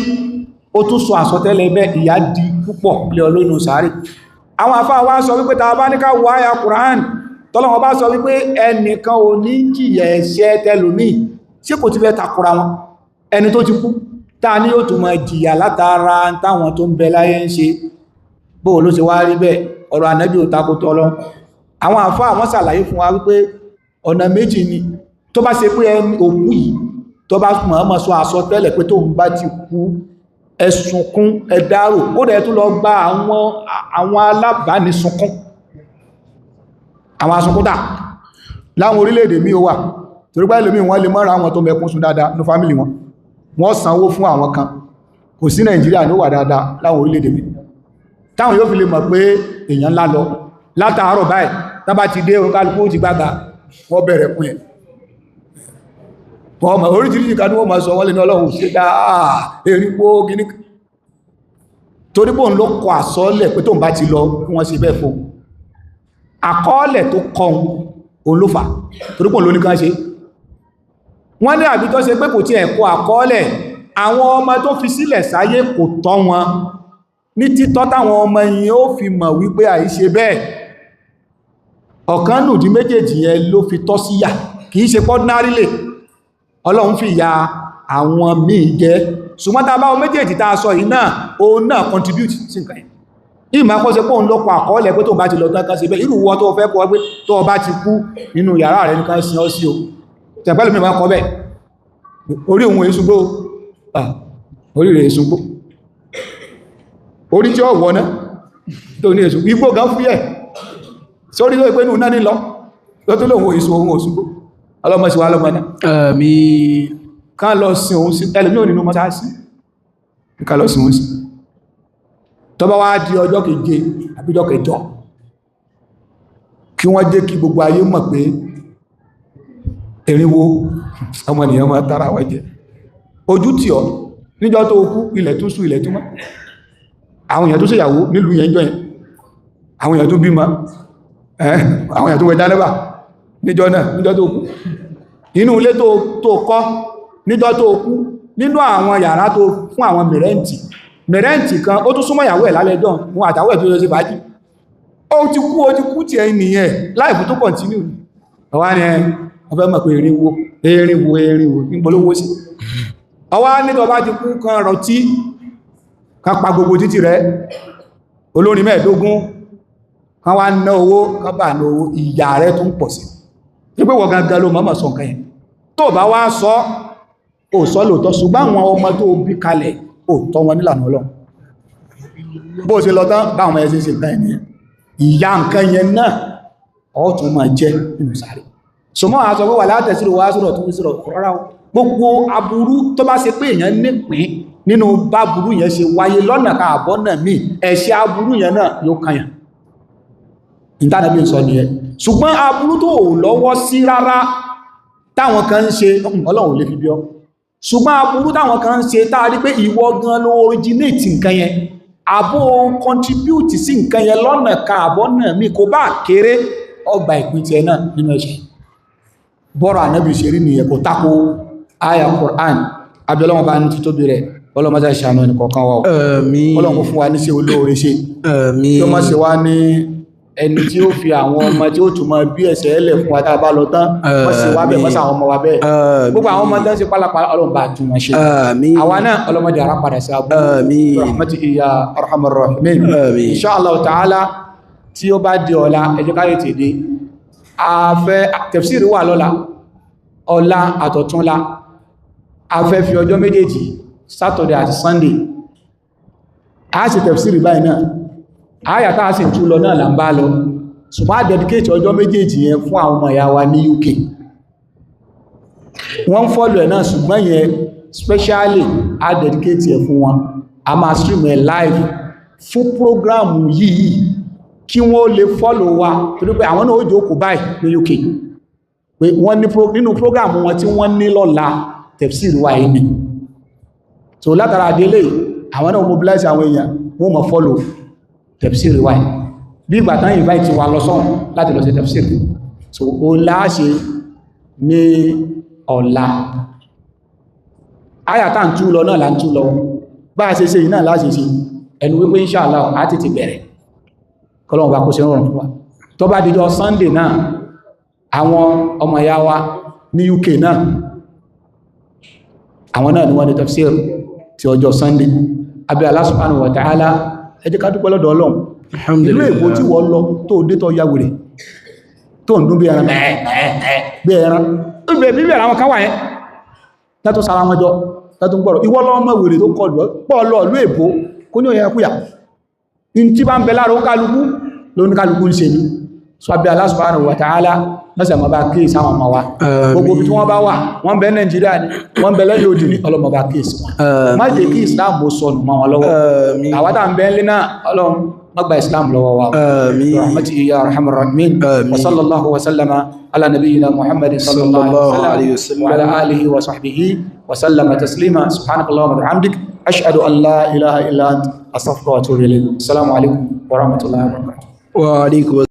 ó tún sọ àsọtẹ́lẹ̀ ẹgbẹ́ ìyà di púpọ̀ lé olónú sàárè àwọn àfáà wá sọ wípé ta bá ní ká wo àyà Qur'an tọ́lọ́wọ́ bá sọ wípé ẹnìkan ò ní jìyà ẹ̀ṣẹ̀ tẹlòmí ṣé kò ti fẹ́ takura wọn ẹni tó ti kú ta ní ó tún máa jìyà látara táwọn tó ń bẹ láyé ń ṣe bó ló ṣe wá rí bẹ́ẹ̀ ọ̀rọ̀ Ànábì ò takò tọ́lọ́ àwọn àfáà wọ́n ṣàlàyé fún wa wípé ọ̀nà méjì ni tó bá ṣe pé ẹni òkú yìí tó bá mọ̀ sọ àsọtẹ́lẹ̀ pé tó ń bá ti kú ẹ̀sùnkún ẹ̀dárò ó dẹ̀ tún lọ gba àwọn alábánisùnkún àwọn asùnkúntà láwọn orílẹ̀-èdè mí ó wà torí pé ẹlòmí wọ́n lè mọ́ra àwọn tó mẹ́kún sún dáadáa ní fámílì wọn wọ́n sanwó fún àwọn kan kò sí Nàìjíríà ní ó wà dáadáa láwọn orílẹ̀-èdè mí táwọn yóò fi lè mọ̀ pé èèyàn ńlá lọ látàárọ̀ báyìí tá bá ti dé oníkálukú ti gbága wọ́n bẹ̀rẹ̀ kún ẹ̀ wọ́n mọ̀ oríṣìíríṣìí kan ní wọ́n máa sọ wọ́n lè ní Ọlọ́run ṣe dáa erípo gíní torí bóun ló kọ àsọọ́lẹ̀ pé tóun bá ti lọ kí wọ́n ṣe bẹ́ẹ̀ fún àkọọ́lẹ̀ tó kọun olófà torí bóun ló ní kán ṣe wọ́n ní àbí tó ṣe pé kò tí ẹ̀kọ́ àkọọ́lẹ̀ àwọn ọmọ tó fi sílẹ̀ sáyé kò tọ́ wọn ní títọ́ táwọn ọmọ yìí ó fi mọ̀ wípé àìṣe bẹ́ẹ̀ ọ̀kan nùdí méjèèjì yẹn ló fi tọ́ síyà kìí ṣe pọ́dínárìlè Ọlọ́run fi ya àwọn míì jẹ́ ṣùgbọ́n tá bá wọn méjèèjì tá a sọ yìí náà òun náà contribute sí nǹkan yẹn ìmọ̀ kọ́ sí pé òun lọ́pọ̀ àkọọ́lẹ̀ pé tó bá ti lọ tán kan sí bẹ́ irú wọ́n tó fẹ́ kọ́ pé tó bá ti kú nínú yàrá rẹ̀ nìkan sí ọ sí o tẹ̀pẹ́lú mìíràn kọ́ bẹ́ orí òun èsùgbó orí rẹ̀ èsùgbó orí tí ó wọ́n náà tó ní èsùgbó igbó gan fúyẹ̀ sórí tó ìpé nù náà nílọ tó tó lóhun èsù ohun òsùgbó ọlọ́mọsíwá lọ́mọdá àmín ká lọ sin òun sí ẹlùmí ò nínú mọ́sáàsì ká lọ sin òun sí tó bá wá di ọjọ́ keje àbíjọ́ kẹjọ kí wọ́n jẹ́ kí gbogbo ayé mọ̀ pé erinwo ọmọnìyàn máa tara wọ́n jẹ ojú tí ọ níjọ́ tó kú ilẹ̀ tó sú ilẹ̀ tó mọ́ àwọn èèyàn tó ṣèyàwó nílùú yẹn jọ yẹn àwọn èèyàn tó bímọ àwọn èèyàn tó wẹ̀ dánẹ́bà níjọ́ náà níjọ́ tó kú inú ilé tó kọ́ níjọ́ tó kú nínú àwọn yàrá tó fún àwọn mẹ̀rẹ́ǹtì kan ó tún súnmọ́ ìyàwó ẹ̀ lálẹ́jọ́ wọn àtàwọ̀ ẹ̀ tó yọ sí fàájì ó ti kú ti ẹ̀ nìyẹn láìfù tó kọ̀ntínú ọwá ni ọfẹ́ mọ̀ pé erinwo nígbòlówó sí ọwá nítọ́ bá ti kú kan rọtí kan pa gbogbo títì rẹ̀ olórin 15 kan wá ná owó kan bá ná owó ìyà rẹ̀ tún pọ̀ sí nígbé wọ gangan ló mọ́mọ̀ sọ nǹkan yẹn tó bá wá sọ ó sọ lóòtọ́ ṣùgbọ́n àwọn ọmọ tó bí kalẹ̀ ó tọ́ wọn nílànà Ọlọ́run bó ṣe lọ tán báwọn ẹ̀ṣẹ́ ṣe nǹkan yẹn ìyà nǹkan yẹn náà ó tún máa jẹ́ nínú sáré ṣùgbọ́n àṣọ wíwà látẹ̀síro wá sọ̀rọ̀ tó sọ̀rọ̀ rárá gbogbo aburú tó bá ṣe pé èèyàn nípìn nínú bá burú yẹn ṣe wáyé lọ́nà ká àbọ́ náà míì ẹ̀ṣẹ̀ aburú yẹn náà yóò kàyàn ìtànàbí sọ nìyẹn ṣùgbọ́n aburú tó lọ́wọ́ sí rárá táwọn kan ń ṣe ọlọ́run lè fi bí ọ ṣùgbọ́n aburú táwọn kan ń ṣe táa rí pé ìwọ gan ló originate nǹkan yẹn àbó contribute sí nǹkan yẹn lọ́nà kan àbọ̀ náà mi kò bá kéré ọgbà ìpín tiẹ̀ náà nínú ẹ̀ṣẹ̀ bọ́rọ̀ ànábì ṣe rí nìyẹn kò tako aya Qur'an abẹ́lọ́wọ́n bá ní títóbi rẹ̀ ọlọ́mọdé ìṣàánú ẹni kọ̀ọ̀kan wa ọlọ́run kó fún wa ní sí olóore ṣe tí ó mọ́ sí wá ní ẹni tí ó fi àwọn ọmọ tí ó túnmọ̀ bí ẹ̀ṣẹ̀ ẹlẹ̀ fún wa tá bá lọ tán wọ́n sì wá bẹ̀ wọ́n sàwọn ọmọ wa bẹ́ẹ̀ gbogbo àwọn ọmọ tán sí pálapàla ọlọ́run bá tún wọn ṣe àwa náà ọlọ́mọdé ara padà sí abú rahmatu iya arhamar rahimin insha Allah ta'ala tí ó bá di ọ̀la ẹjọ́ káyé tèdè afẹ́ tafsir wà lọ́la ọ̀la àtọ̀túnla afẹ́ fi ọjọ́ méjèèjì Saturday àti Sunday a sì tafsir báyìí náà ayàtà sì tún lọ náà là ń bá lọ ṣùgbọ́n a dedicate ọjọ́ méjèèjì yẹn fún àwọn ọmọ ìyá wa ní UK wọ́n fọ́lù ẹ̀ náà ṣùgbọ́n yẹn specially a dedicate ẹ̀ fún wọn a máa stream ẹ̀ live fún program yìí kí wọ́n lè fọ́lù wa torí pé àwọn náà ó jókòó báyìí ní UK pé wọ́n ní nínú program wọn tí wọ́n ní lọ́la tafsir wa yìí ni so látara délé àwọn náà mobilize àwọn èèyàn wọ́n mọ̀ fọ́lù tafsir wa bí ìgbà tán invite wa lọ sọ́n láti lọ sí tafsir so o láṣe ní ọ̀la ayàtà ń tú lọ náà là ń tú lọ bá a ṣe ṣe iná láṣe ṣe ẹnu wípé inshallah a ti bẹ̀rẹ̀ kọlọ́wọ́ bá kó ṣe rọrùn fún wa tó bá díjọ Sunday náà àwọn ọmọ ìyá wa ní UK náà àwọn náà ni wọ́n ní tafsir ti ọjọ́ Sunday abẹ́ Allah subhanahu wa ta'ala ẹ jẹ́ ká dúpẹ́ lọ́dọ̀ Ọlọ́run ìlú èbó tí wọ́n lọ tó dé tọ́ ya wèrè tó ń dún bí ẹran bí ẹran bí ẹran àwọn káwà yẹn látọ́ sára wọn jọ látọ́ gbọ́rọ̀ ìwọ́ lọ́mọ wèrè tó kọlù pọ̀ lọ ìlú èbó kó ní òyìn ẹkúyà in tí bá ń bẹ láàrùn kálukú ló ní kálukú ń ṣe ní so abẹ́ Allah subhanahu wa ta'ala lọ́sẹ̀ mọ́ bá kéèsì àwọn ọmọ wa gbogbo bí tí wọ́n bá wà wọ́n bẹ Nàìjíríà ní wọ́n bẹ lẹ́yìn òdì ní ọlọ́mọ bá kéèsì wọn má jẹ́ kí Islam ó sọnù mọ́ wọn lọ́wọ́ àwátà ń bẹ ń lé náà ọlọ́run مقبل إسلام له آمين برحمته يا أرحم الراحمين وصلى الله وسلم على نبينا محمد صلى الله عليه وسلم وعلى آله وصحبه وسلم تسليما سبحانك اللهم وبحمدك أشهد أن لا إله إلا أنت أستغفرك وأتوب إليك السلام عليكم ورحمة الله وبركاته. وعليكم